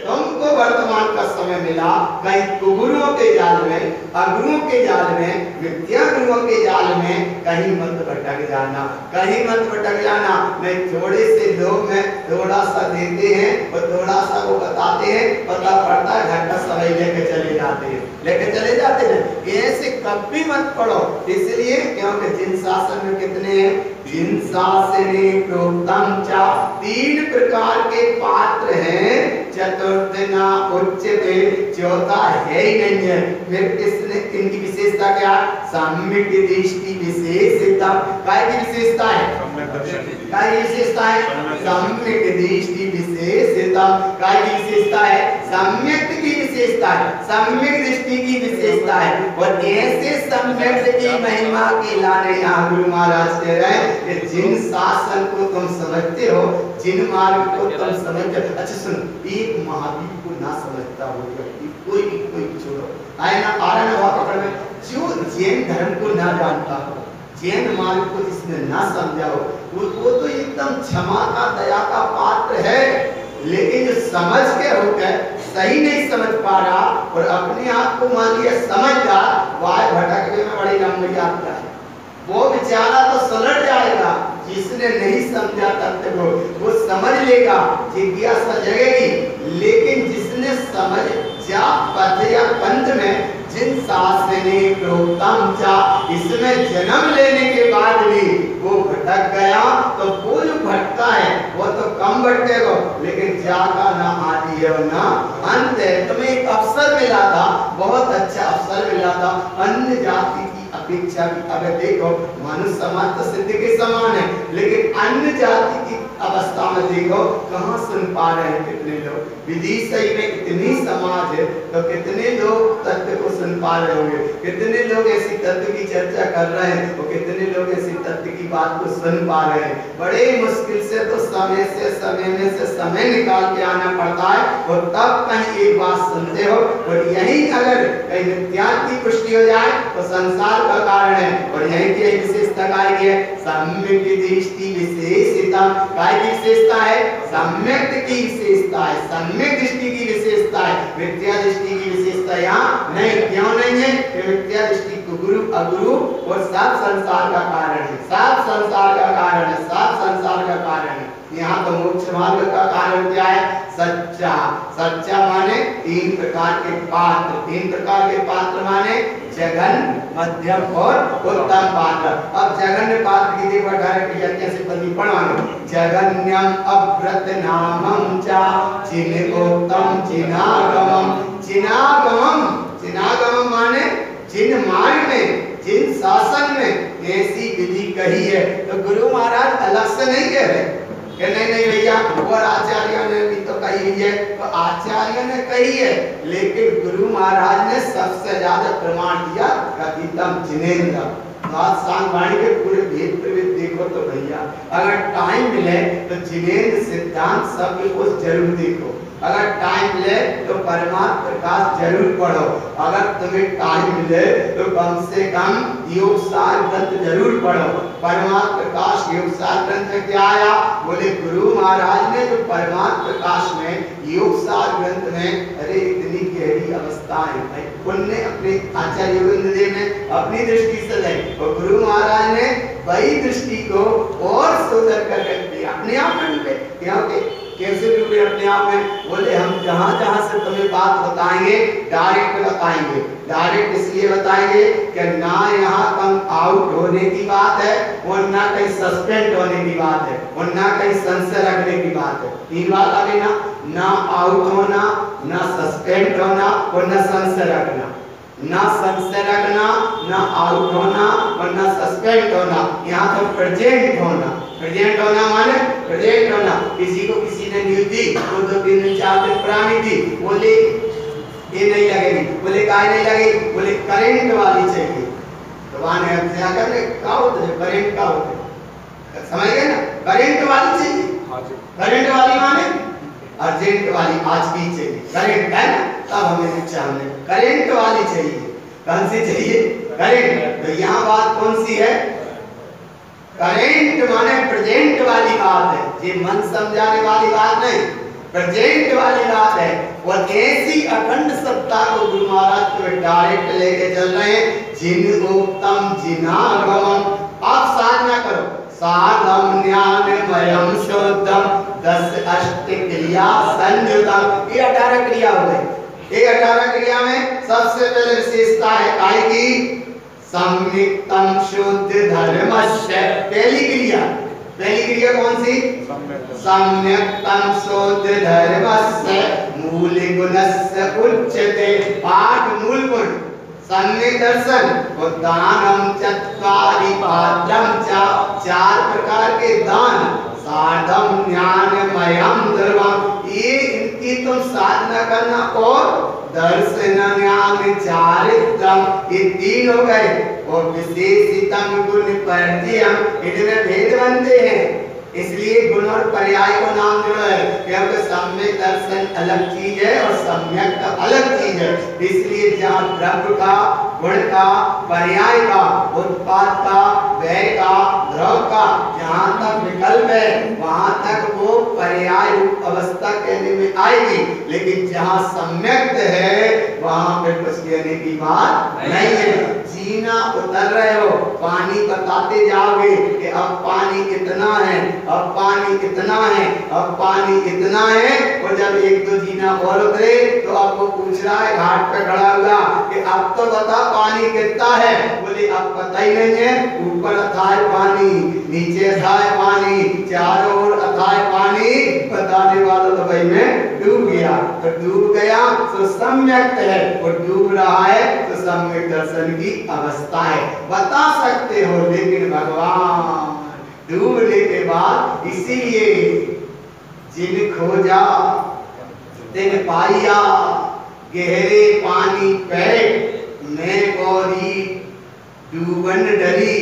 तुमको वर्तमान का समय मिला, कहीं कुगुरुओं के जाल में, अगुरुओं के जाल में, विद्या गुरुओं के जाल में कहीं मत भटक जाना, कहीं मत भटक जाना। मैं थोड़े से लोग में थोड़ा सा देते हैं और थोड़ा सा वो बताते हैं, पता पड़ता है घंटा समय लेके चले जाते हैं, लेके चले जाते हैं। ऐसे कभी मत पढ़ो, इसलिए क्योंकि जिन शासन में कितने हैं, जिन शासने प्रोक्तम चा, 3 प्रकार के पात्र हैं, चतुर्थ ना उच्चते, चौथा है ही नहीं है। फिर इसने इनकी विशेषता क्या? सम्यक दृष्टि विशेषता। काय की विशेषता है? काय की विशेषता है? सम्यक दृष्टि विशेषता। काय की विशेषता है? सम्यक की विशेषता है, सम्यक दृष्टि की विशेषता है। और ऐसे सम्यक की महिमा की लाने यहाँ गुरु महाराज कह रहे हैं कि जिन शासन को तुम समझते हो, जिन मार्ग को तुम समझते हो। अच्छा सुनो, एक महावीर को ना समझता हो व्यक्ति, कोई छोड़ो, आए ना आ रहा ना पकड़ में, जो जैन धर्म को ना जानता हो, जैन मार्ग को जिसने ना समझा हो, वो तो एकदम क्षमा का, दया का पात्र है। लेकिन जो समझ के होकर सही नहीं समझ पा रहा और अपने आप को मान लिया समझदार, वह भटकने में बड़ी लंबी यात्रा है। वो बेचारा तो सलट जाएगा। जिसने नहीं समझा तथ्य को वो समझ लेगा, जिज्ञासा जगेगी। लेकिन जिसने समझ जा पथ या पंथ में जिन शासने प्रोक्तम चा, इसमें जन्म लेने के बाद भी वो भटक गया, तो वो जो भटका है वो तो कम भटकेगा, लेकिन जाका ना आदि है ना अंत है। तुम्हें एक अवसर मिला था, बहुत अच्छा अवसर मिला था, अन्य जाति की अपेक्षा भी। अगर देखो मनुष्य समाज तो सिद्ध के समान है, लेकिन अन्य जाति की अवस्था में देखो कहाँ सुन पा रहे हैं कितने लोग। विदिशा में इतनी समाज है तो कितने लोग तत्व को सुन पा रहे होंगे, कितने लोग ऐसी तत्व की चर्चा कर रहे हैं, और कितने लोग ऐसी तत्व की बात को सुन पा रहे हैं। बड़े मुश्किल से तो समय में से समय निकाल के आना पड़ता है, और तब कहीं एक बात सुनते हो, और यही अगर कहीं नित्यात्म की पुष्टि हो जाए तो संसार का कारण है। और यही की विशेषता काय की है? सम्यक दृष्टि विशेषता। काय की विशेषता है? सम्यक की विशेषता है, सम्यक दृष्टि की विशेषता है। मिथ्या दृष्टि की विशेषता यहाँ नहीं। क्यों नहीं है? मिथ्या दृष्टि को गुरु अगुरु और सब संसार का कारण है, सब संसार का कारण है, सब संसार का कारण है। यहाँ तो मोक्ष मार्ग का कारण क्या है? सच्चा। सच्चा माने 3 प्रकार के पात्र। 3 प्रकार के पात्र माने जघन्य, मध्यम और उत्तम पात्र। अब जघन्य पात्र की देखो डायरेक्ट कैसे बंदी पढ़वाना। जघन्यम अव्रत नामम चा चिन्होत्तम चिनागमम। चिनागमम, चिनागमम माने जिन मार्ग में, जिन शासन में ऐसी विधि कही है। तो गुरु महाराज अलग से नहीं कह रहे कि नहीं भैया और आचार्य ने भी तो कही है, तो आचार्य ने कही है, लेकिन गुरु महाराज ने सबसे ज्यादा प्रमाण दिया कथितम जिनेन्द्र। वाणी के पूरे भेद प्रवेद देखो तो भैया, अगर टाइम मिले तो जिनेन्द्र सिद्धांत सब को जरूर देखो। अगर टाइम मिले तो परमात्म प्रकाश जरूर पढ़ो। अगर तुम्हें टाइम मिले तो कम से कम योग सार ग्रंथ जरूर पढ़ो। परमात्म प्रकाश योग सार ग्रंथ में क्या आया? बोले गुरु महाराज ने जो परमात्म प्रकाश में योग सार ग्रंथ में, अरे इतनी गहरी अवस्थाएं भाई उनने अपने आचार्य गोविंद देव ने अपनी दृष्टि से लाई, और गुरु महाराज ने वही दृष्टि को और सुंदर कर दिया अपने आप में। क्योंकि कैसे डूबे अपने आप में? बोले हम जहां से तुम्हें बात बताएंगे डायरेक्ट बताएंगे। डायरेक्ट इसलिए बताएंगे कि ना यहाँ कम आउट होने की बात है, और ना कहीं सस्पेंड होने की बात है, और ना कहीं संशय रखने की बात है। 3 बात आ गई ना आउट होना, ना सस्पेंड होना, और ना संशय रखना। ना संशय रखना, ना आउट होना, और ना सस्पेंड होना। यहाँ तो प्रेजेंट होना। प्रेजेंट होना माने प्रेजेंट होना। किसी को किसी ने न्यूज दी, वो 2 दिन 4 दिन पुरानी थी, बोले ये नहीं लगेगी, बोले काय नहीं लगेगी, बोले करंट वाली चाहिए। तो वहां ने क्या करने का होता है? करंट का होता है, समझ गए ना? करंट वाली चाहिए। करंट वाली माने अर्जेंट वाली आज की चाहिए, करंट है ना, तब हमें चाहिए करंट वाली चाहिए। कौन सी चाहिए? करंट। तो यहाँ बात कौन सी है? करंट माने प्रेजेंट वाली बात है, ये मन समझाने वाली बात नहीं, प्रेजेंट वाली बात है। और ऐसी अखंड सत्ता को गुरु महाराज को डायरेक्ट लेके चल रहे हैं, जिन उत्तम जिनागमम। आप साधना करो, साधम ज्ञानमयम शुद्धम 10 अष्ट क्रिया संयुतम, ये 18 क्रिया हो गई। ये 18 क्रिया में सबसे पहले विशेषता है काय की? सम्यक्तम शुद्ध धर्मस्य। पहली क्रिया कौन सी? सम्यक्तम शुद्ध धर्मस्य मूल गुणस्य उच्यते। 8 मूल गुण, सम्यक दर्शन और दानम चत्वारि पात्रम च, 4 प्रकार के दान, साधम ज्ञानमयम ध्रुवम, ये इनकी तुम साधना करना, और दर्शन ज्ञान चारित्रम, ये 3 हो गए। और विशेषितम गुण पर्यायम, इनमें भेद बनते हैं, इसलिए गुण और पर्याय को नाम जुड़ा है, क्योंकि सम्यक दर्शन अलग चीज है और सम्यक का अलग चीज है। इसलिए जहाँ द्रव्य का, गुण का, पर्याय का, उत्पाद का, व्यय का, द्रव का जहाँ तक विकल्प है वहां तक वो पर्याय रूप अवस्था कहने में आएगी। लेकिन जहाँ सम्यक है वहां पे कुछ कहने की बात नहीं है। जीना उतर रहे हो, पानी बताते जाओगे कि अब पानी कितना है, अब पानी कितना है, अब पानी कितना है। और जब 1-2 जीना और उतरे तो आपको पूछ रहा है घाट पे खड़ा हुआ कि अब तो बता पानी कितना है। बोले अब पता ही नहीं है, ऊपर अथाह पानी, नीचे अथाह पानी, चारों ओर अथाह पानी, बताने वाला तो भाई में डूब गया। तो डूब गया तो सम्यक है, और डूब रहा है तो सम्यक दर्शन की अवस्था है। बता सकते हो, लेकिन भगवान डूबने के बाद, इसीलिए जिन खोजा तिन पाइया, गहरे पानी पैठ मैं गौरी डूबन डरी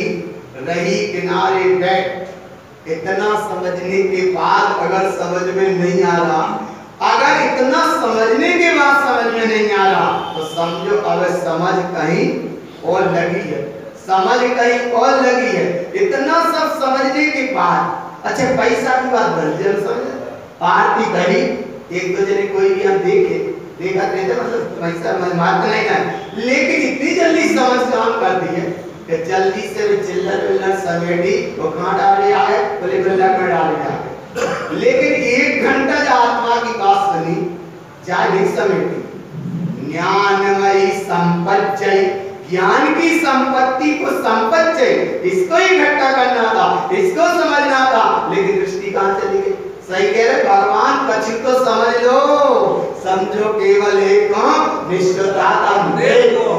रही किनारे बैठ। इतना समझने के बाद अगर समझ में नहीं आ रहा, अगर इतना समझने के बाद समझ में नहीं आ रहा, तो समझो अब समझ कहीं और लगी है, समझ कहीं और लगी है। इतना सब समझने के बाद, अच्छा पैसा की बात बन जाए, समझ पार्टी घड़ी 1-2 जने कोई भी हम देखा थे, मतलब पैसा मारते नहीं है, लेकिन इतनी जल्दी समझ काम कर दी है कि जल्दी से चिल्लर समेटी वो कहाँ डाल दिया है, बोले गुल्लक में डाल दिया है। लेकिन 1 घंटा जो आत्मा की बात सुनी जाए नहीं समेटी। ज्ञानमयी संपत्ति, ज्ञान की संपत्ति को संपत्ति, इसको इकट्ठा करना था, इसको समझना था, लेकिन दृष्टि कहाँ चली गई? सही कह रहे भगवान, कछु तो समझ लो, समझो केवल एक निष्ठतातम देखो।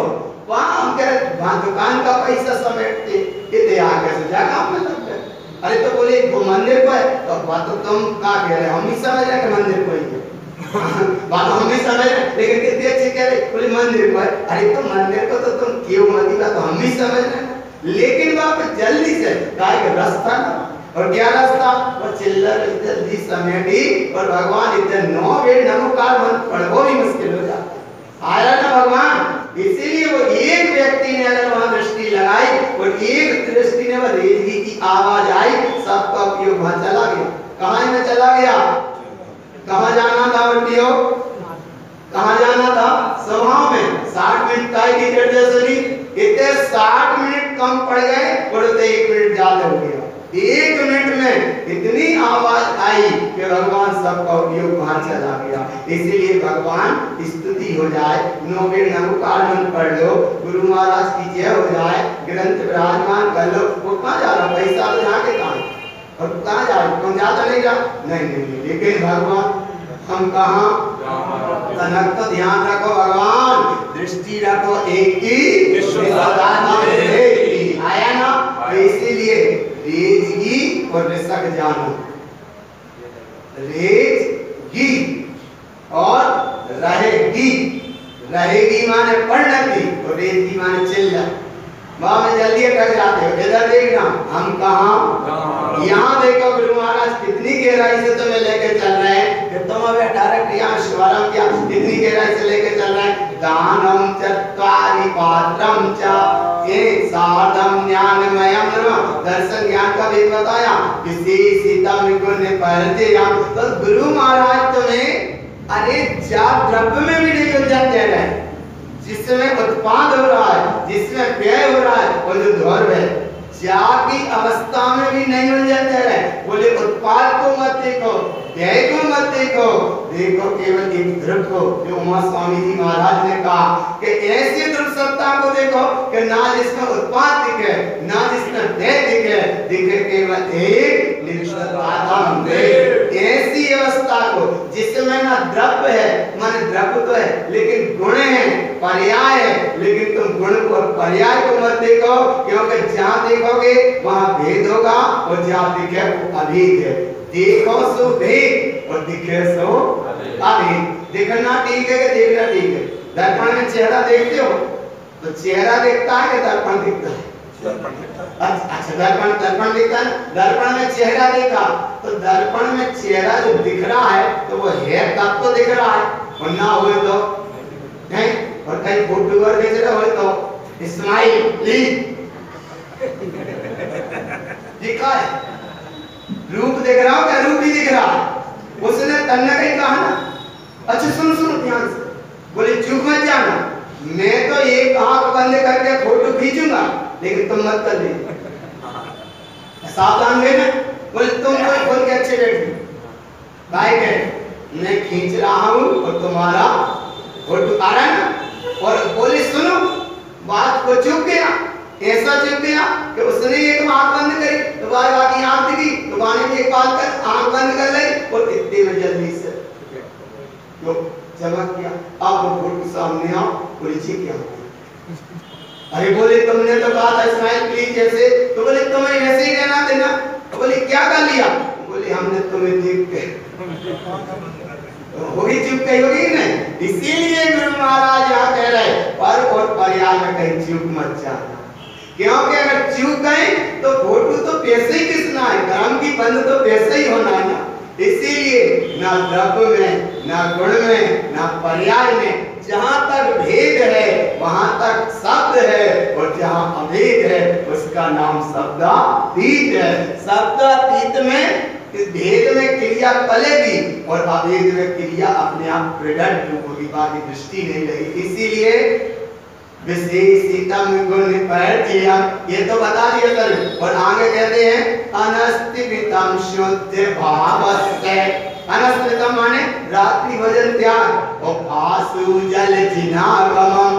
वहाँ हम कह रहे वहाँ दुकान का पैसा समेटते, ये आगे से जगह में लग गए। अरे तो बोले वो मंदिर को है, तो बात तो तुम क्या कह रहे, हम ही समझ रहे कि मंदिर को ही है। बात हम भी समझ रहे, लेकिन कितने अच्छे कह रहे, बोले मंदिर को है। अरे तो मंदिर को तो तुम क्यों मंदिर का तो हम भी समझ रहे, लेकिन वहाँ पे जल्दी से रास्ता ना, और क्या रास्ता? वो चिल्लर जल्दी समेटी, और भगवान इतने 9 वेद नमोकार मंत्र पढ़ो भी मुश्किल हो जाता है। आया ना भगवान, इसीलिए वो एक व्यक्ति ने अगर वहां दृष्टि लगाई और एक दृष्टि ने वह रेजगी की आवाज आई, सबका उपयोग वहां चला गया। कहाँ में चला गया? कहाँ जाना था बंटियों? कहाँ जाना था? सभा में 60 मिनट का ही निर्देश सुनी, इतने 60 मिनट कम पड़ गए और 1 मिनट ज्यादा हो गया। 1 मिनट में इतनी आवाज आई कि भगवान सबका उपयोग वहां चला गया। इसीलिए भगवान स्तुति हो जाए, 9 वेद नमोकार मंत्र पढ़ लो, गुरु महाराज की जय हो जाए, ग्रंथ विराजमान कर लो। वो कहाँ जा रहा? पैसा तो यहाँ के कहाँ, और कहाँ जा रहा? कौन जाता नहीं जा? नहीं, लेकिन भगवान हम कहाँ? तनक तो ध्यान रखो, भगवान दृष्टि रखो एक ही, आया ना? इसीलिए रेजगी और ऋषक जानो, रेजगी और रहेगी। रहेगी माने परिणति और रेजगी माने चिल्ला। वहां में जल्दी अटक जाते हो। इधर देखना, हम कहाँ, यहाँ देखो गुरु महाराज कितनी गहराई से तुम्हें लेके चल रहे हैं कि तुम अभी 18 क्रिया शुभारंभ किया, कितनी गहराई से लेके चल रहे हैं। दानम चत्वारि पात्रम च एक साधम ज्ञानमयम दर्शन ज्ञान का भी बताया, विशेषितम गुण परिचय। तो गुरु महाराज तुम्हें अरे चार द्रव्य में भी नहीं उलझन दे रहे हैं, जिसमें उत्पाद हो रहा है, जिसमें व्यय हो रहा है, वो जो धर्म है, चार की अवस्था में भी नहीं उलझन दे रहे। बोले उत्पाद को मत देखो, व्यय को मत देखो, देखो केवल एक ध्रुव को, जो उमा स्वामी जी महाराज ने कहा कि ऐसी ध्रुव सत्ता को देखो कि ना जिसमें उत्पाद दिखे, ना जिसमें व्यय दिखे, दिखे केवल एक निष्ठातम देव। ऐसी अवस्था को जिसमें ना द्रव्य है, माने द्रव्य तो है लेकिन गुण है, पर्याय है, लेकिन तुम गुण को और पर्याय को मत देखो, क्योंकि जहां देखोगे वहां भेद होगा और जहां दिखे वो अभेद है। देखो सो भेद और दिखे सो अभेद। देखना ठीक है कि देखना ठीक है। दर्पण में चेहरा देखते हो तो चेहरा देखता है कि दर्पण दिखता है? अच्छा, दर्पण दिखता है। दर्पण में चेहरा देखा तो दर्पण में चेहरा जो दिख रहा है तो वो है तब तो दिख रहा है, और ना हुए तो नहीं। और कहीं फोटो और खींच रहे हो तो स्माइल प्लीज दिखा है, रूप देख रहा हो क्या? रूप भी दिख रहा है। उसने तन्ना कहीं कहा ना, अच्छा सुन ध्यान से, बोले चुप मत जाना, मैं तो एक आंख बंद करके फोटो खींचूंगा लेकिन तुम मत कर लेना, सावधान लेना। बोले तुम कोई बोल के अच्छे बैठे भाई के, मैं खींच रहा हूं और तुम्हारा फोटो आ रहा है ना। और बोले सुनो, बात को चुप गया, ऐसा चुप गया कि उसने एक आंख बंद करी, दोबारा बाकी आंख दिखी, दोबारा भी एक बात कर आंख बंद कर ली और इतने में जल्दी से तो चमक गया। अब वो फोटो सामने आओ, बोले जी क्या हो? अरे बोले तुमने तो कहा था स्माइल प्लीज जैसे, तो बोले तुम्हें ऐसे ही रहना देना। तो बोले क्या कर लिया? बोले हमने तुम्हें देख के होगी चुप कही होगी नहीं। इसीलिए गुरु महाराज यहाँ कह रहे पर और पर्याय में कहीं चुप मत जाना, क्योंकि अगर चूक गए तो फोटो तो पैसे ही किसना है, कर्म की बंद तो पैसे ही होना है ना। इसीलिए ना द्रव्य में, ना गुण में, ना पर्याय में, जहां तक भेद है वहां तक शब्द है, और जहां अभेद है उसका नाम शब्दातीत है। शब्दातीत में भेद में क्रिया पलेगी और अभेद में क्रिया अपने आप प्रकट होगी, बाकी दृष्टि नहीं लगी। इसीलिए विशेषितम गुण परिचय, ये तो बता दिया सर। और आगे कहते हैं अनस्तितम शुद्ध भावस्य। अनस्तितम माने रात्रि भोजन त्याग और आसु जल जिनागम।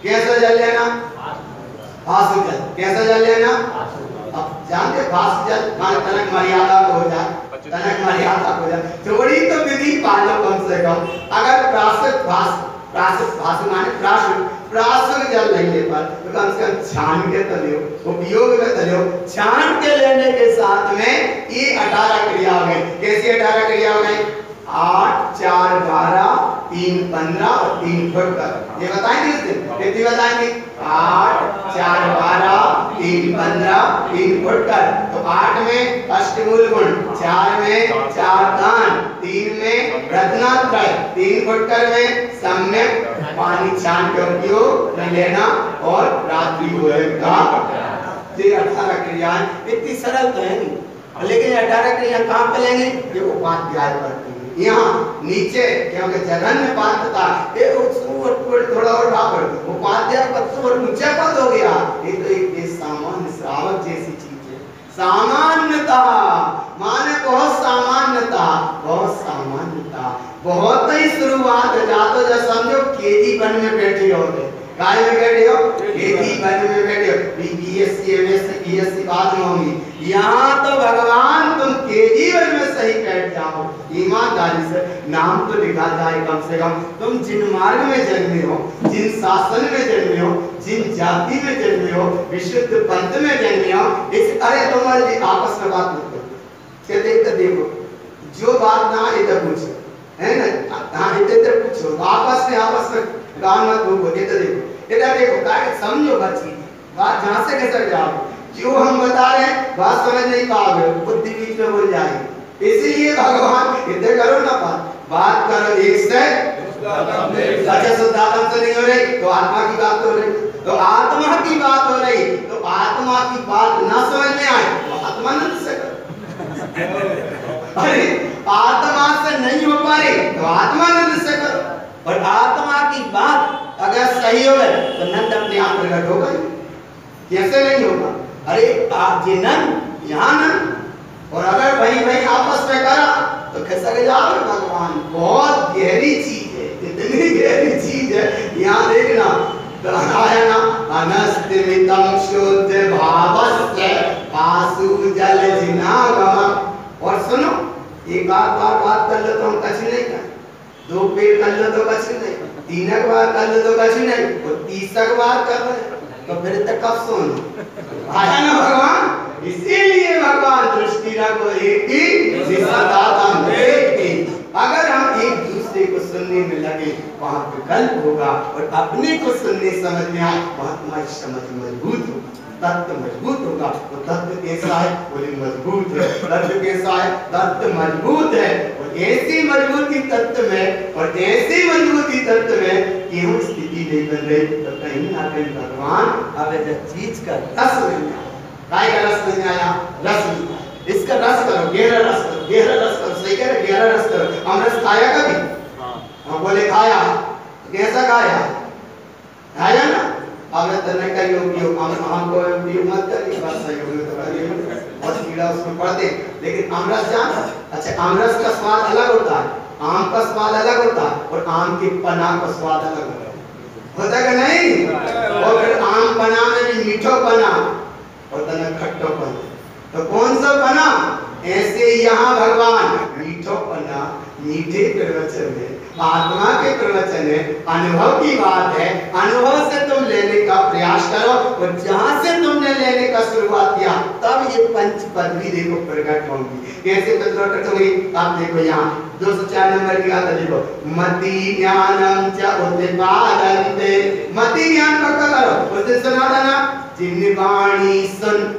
कैसा जल लेना? आसु जल। कैसा जल लेना? अब जानते आसु जल माने तनक मर्यादा हो जाए, तनक मर्यादा हो जाए, थोड़ी तो विधि पालो कम से कम। अगर प्रासक भाषा माने प्रासक जल नहीं ले पाए तो कम से कम छान के तो लियो, उपयोग में तो लियो। छान के लेने के साथ में ये 18 क्रिया हो गई। कैसी 18 क्रिया हो गई? 8 4 12 3 15 और 3 फुटकर। ये बताएंगे इस दिन कितनी बताएंगे? 8 4 12 3 15 3 फुटकर। तो 8 में अष्टमूल गुण, 4 में 4 दान, 3 में रत्नात्रय, 3 फुटकर में सम्यक पानी छान के उपयोग में लेना और रात्रि भोजन का। ये 18 क्रियाएं इतनी सरल तो है नहीं, लेकिन 18 क्रिया कहाँ पे लेंगे? ये उपाध्याय पर यहाँ नीचे, क्योंकि जघन्य पात्रता थोड़ा और भाग उपाध्याय पद तो और ऊंचा पद हो गया। ये तो एक सामान्य श्रावक जैसी चीज है। सामान्यता माने बहुत सामान्यता, बहुत सामान्यता, बहुत ही शुरुआत है। जा तो जब समझो केजी 1 में बैठे होते, काय में बैठे हो? केजी 1 में बैठे हो। बीएससी एमएससी बीएससी बाद में होंगी। यहाँ तो भगवान तुम केजी 1 में सही बैठ जाओ, ईमानदारी से नाम तो लिखा जाए कम से कम। तुम जिन मार्ग में जन्मे हो, जिन शासन में जन्मे हो, जिन जाति में जन्मे हो, विशुद्ध पंथ में जन्मे हो, इस अरे तुम्हारे आपस में बात मत करो। देखो जो बात ना इधर पूछो, है ना? हाँ इधर पूछो, आपस में गाँव मत भूखो। इधर देखो, इधर देखो, समझो बच्ची बात जहां से खिसक जाओगे, जो हम बता रहे हैं बात समझ नहीं पाओगे, बुद्धि बीच में भूल जाएगी। इसलिए भगवान इधर करो ना, बात करो एक से। अच्छा शुद्धात्मा से नहीं हो रही तो आत्मा की बात हो रही, तो आत्मा की बात हो रही, तो आत्मा की बात ना समझ में आए तो आत्मानंद से करो। अरे आत्मा से नहीं हो पा रही तो आत्मानंद से करो, और आत्मा की बात अगर सही हो गई तो नंद अपने आप प्रकट होगा। कैसे नहीं होगा? अरे ये नंद यहाँ नंद, और अगर वही आपस में करा तो खिसक जाओगे भगवान। बहुत गहरी चीज है, इतनी गहरी चीज है। यहाँ देखना है ना, अनस्तिमितम शुद्ध भावस्य पासु जल जिनागम। और सुनो, एक बात कर लो तो हम कछ नहीं कर, दो पेड़ कर लो तो कछ नहीं, तीनक बार कर लो तो कछ नहीं, और तीसक बार कर रहे तो फिर तक कब सुनो आया ना भगवान। इसीलिए भगवान दृष्टि रखो एक ही सदा हम देखते। अगर हम एक दूसरे को सुनने में लगे वहाँ विकल्प होगा, और अपने को सुनने समझ में आए वहाँ तुम्हारी समझ मजबूत होगा, तत्व मजबूत होगा। तो तत्व कैसा है? बोले मजबूत है। तत्व कैसा है? तत्व मजबूत है। और ऐसी मजबूती तत्व में, और ऐसी मजबूती तत्व में कि हम स्थिति नहीं बन रही तो कहीं ना कहीं भगवान अब जब चीज का रस नहीं आया, काय का रस नहीं आया, रस नहीं आया। इसका रस करो, गहरा रस करो, गहरा रस करो। सही कह रहे, गहरा रस करो। अमरस खाया कभी? हाँ बोले खाया। कैसा खाया? खाया ना। अब तने का योग हमको योग मत करिए, बस सही हो तो करिए, बहुत कीड़ा उसमें पड़ते। लेकिन अमरस जाना, अच्छा अमरस का स्वाद अलग होता है, आम का स्वाद अलग होता है, और आम के पना का स्वाद अलग होता है कि नहीं? और फिर आम पना में भी मीठो पना और तने खट्टो पना, तो कौन सा पना? ऐसे यहाँ भगवान मीठो पना, मीठे प्रवचन है, आत्मा के प्रवचन है, अनुभव की बात है। अनुभव से तुम लेने का प्रयास करो, और जहां से तुमने लेने का शुरुआत किया तब ये पंच पदवी देखो प्रकट होंगी। कैसे प्रकट होगी? आप देखो यहाँ 204 नंबर की बात देखो, मति ज्ञानम च उत्पादन्ते। मति ज्ञान पक्का करो, उस दिन सुना था ना, जिन वाणी सुन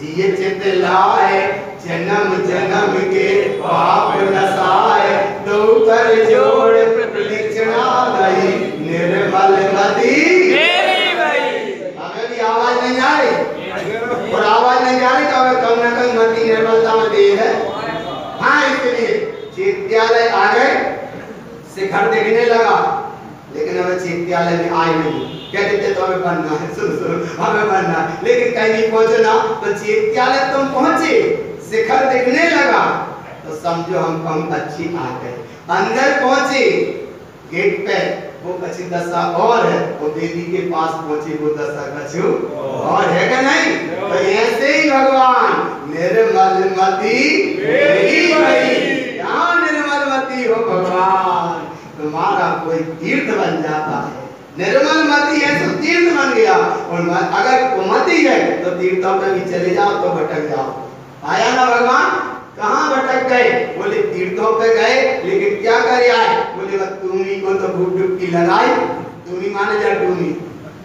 ये चित लाए, जन्म जन्म के पाप नसाए, दो कर जोड़ प्रदक्षिणा गई, निर्मल मति मेरी भई। हमें भी आवाज नहीं आ रही, और आवाज नहीं आ रही तो हमें कम न कम मति निर्मलता में दे है। हाँ इसलिए चैत्यालय आ गए, शिखर देखने लगा, लेकिन हमें चैत्यालय में आए नहीं। कहते थे तो हमें बनना है, सुनो हमें बनना है, लेकिन कहीं नहीं पहुंचे ना। तो चैत्यालय तुम पहुंचे, शिखर दिखने लगा, तो समझो हम अच्छी आ गए। अंदर पहुंचे, गेट पे वो कछु दशा और है, वो देवी के पास पहुंचे वो दशा कछु और है क्या नहीं? तो ऐसे ही भगवान निर्मल मति मेरी भई। यहाँ निर्मल मति हो भगवान, तुम्हारा कोई तीर्थ बन जाता है। निर्मल मति है तो तीर्थ बन गया, और अगर मति है तो तीर्थों पे भी चले जाओ तो भटक जाओ। आया ना भगवान? कहाँ भटक गए? बोले तीर्थों पे गए, लेकिन क्या करे आए? बोले तुमी को तो खूब डुबकी लगाई, तुमी माने जा डूमी,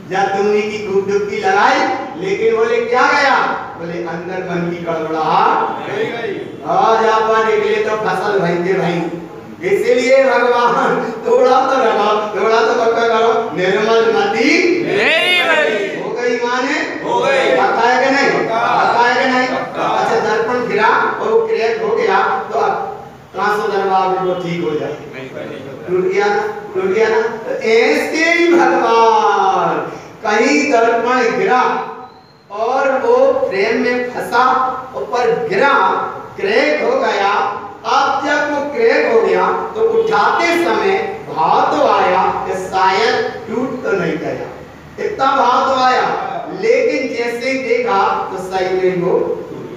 जा तुमी की खूब डुबकी लगाई, लेकिन बोले क्या गया? बोले अंदर मन की गड़बड़ाहट गई, और जब निकले तो फसल भई के भई। इसीलिए भगवान थोड़ा तो लगाओ, थोड़ा तो पक्का करो, निर्मल मति मेरी भई। हो गई माने? हो गई। पक्का है कि नहीं? पक्का है कि नहीं? अच्छा दर्पण गिरा और वो क्रैक हो गया तो अब ट्रांसो दरबार में वो ठीक हो जाए, टूट गया ना, टूट गया ना। तो ऐसे ही भगवान कहीं दर्पण गिरा और वो फ्रेम में फंसा, ऊपर गिरा, क्रैक हो गया। अब जब वो क्रैक हो गया तो उठाते समय भाव तो आया कि शायद टूट तो नहीं गया, इतना भाव तो आया, लेकिन जैसे ही देखा तो सही में वो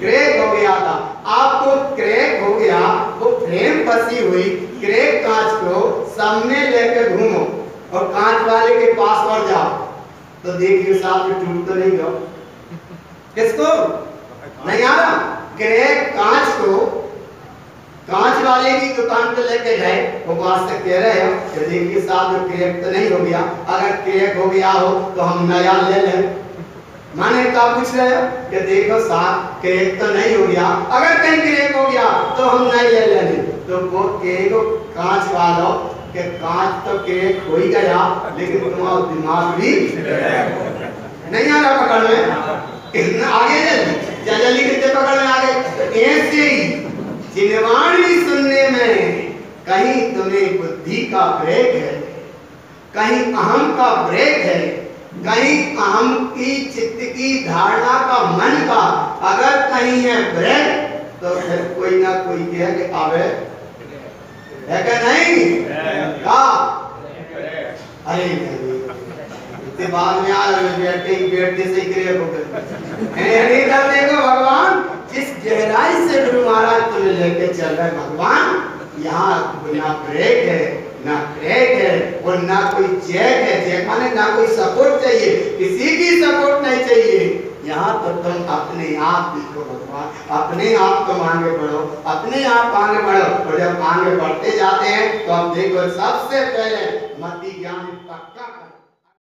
क्रैक हो गया था। आपको क्रैक हो गया, वो फ्रेम फंसी हुई, क्रैक कांच को सामने लेकर घूमो और कांच वाले के पास और जाओ तो देखिए साथ में टूट तो नहीं गया। किसको नहीं आ रहा? क्रैक कांच को कांच वाले की दुकान पे लेके गए, वो बात से कह रहे हो कि देखिए साहब क्रैक तो नहीं हो गया, अगर क्रैक हो गया हो तो हम नया ले लें। मैंने कहा पूछ रहे हो कि देखो साहब क्रैक तो नहीं हो गया, अगर कहीं क्रैक हो गया तो हम नहीं ले लेंगे। तो वो कहेगा कांच वालों कि कांच तो क्रैक हो ही गया, लेकिन तुम्हारा दिमाग भी नहीं आ रहा पकड़ में, कितना आगे जल्दी कितने पकड़ में आ गए। तो ऐसे ही जिनवाणी सुनने में कहीं तुम्हें बुद्धि का ब्रेक है, कहीं अहम का ब्रेक है, कहीं अहम की चित्त की धारणा का मन का अगर कहीं है ब्रेक, तो फिर कोई ना कोई कहे कि आवे है क्या नहीं का अरे इतने बाद में आ बैठते से ही क्रिया हो गए। देखो भगवान जिस गहराई से गुरु महाराज तुम्हें लेके चल रहे भगवान, यहाँ ना ब्रेक है ना क्रैक है और ना कोई चेक है। चेक माने ना कोई सपोर्ट चाहिए, किसी की सपोर्ट नहीं चाहिए। यहाँ तो तुम अपने आप देखो भगवान, अपने आप तुम आगे बढ़ो, अपने आप आगे बढ़ो। और जब आगे बढ़ते जाते हैं तो अब देखो सबसे पहले मति ज्ञान पक्का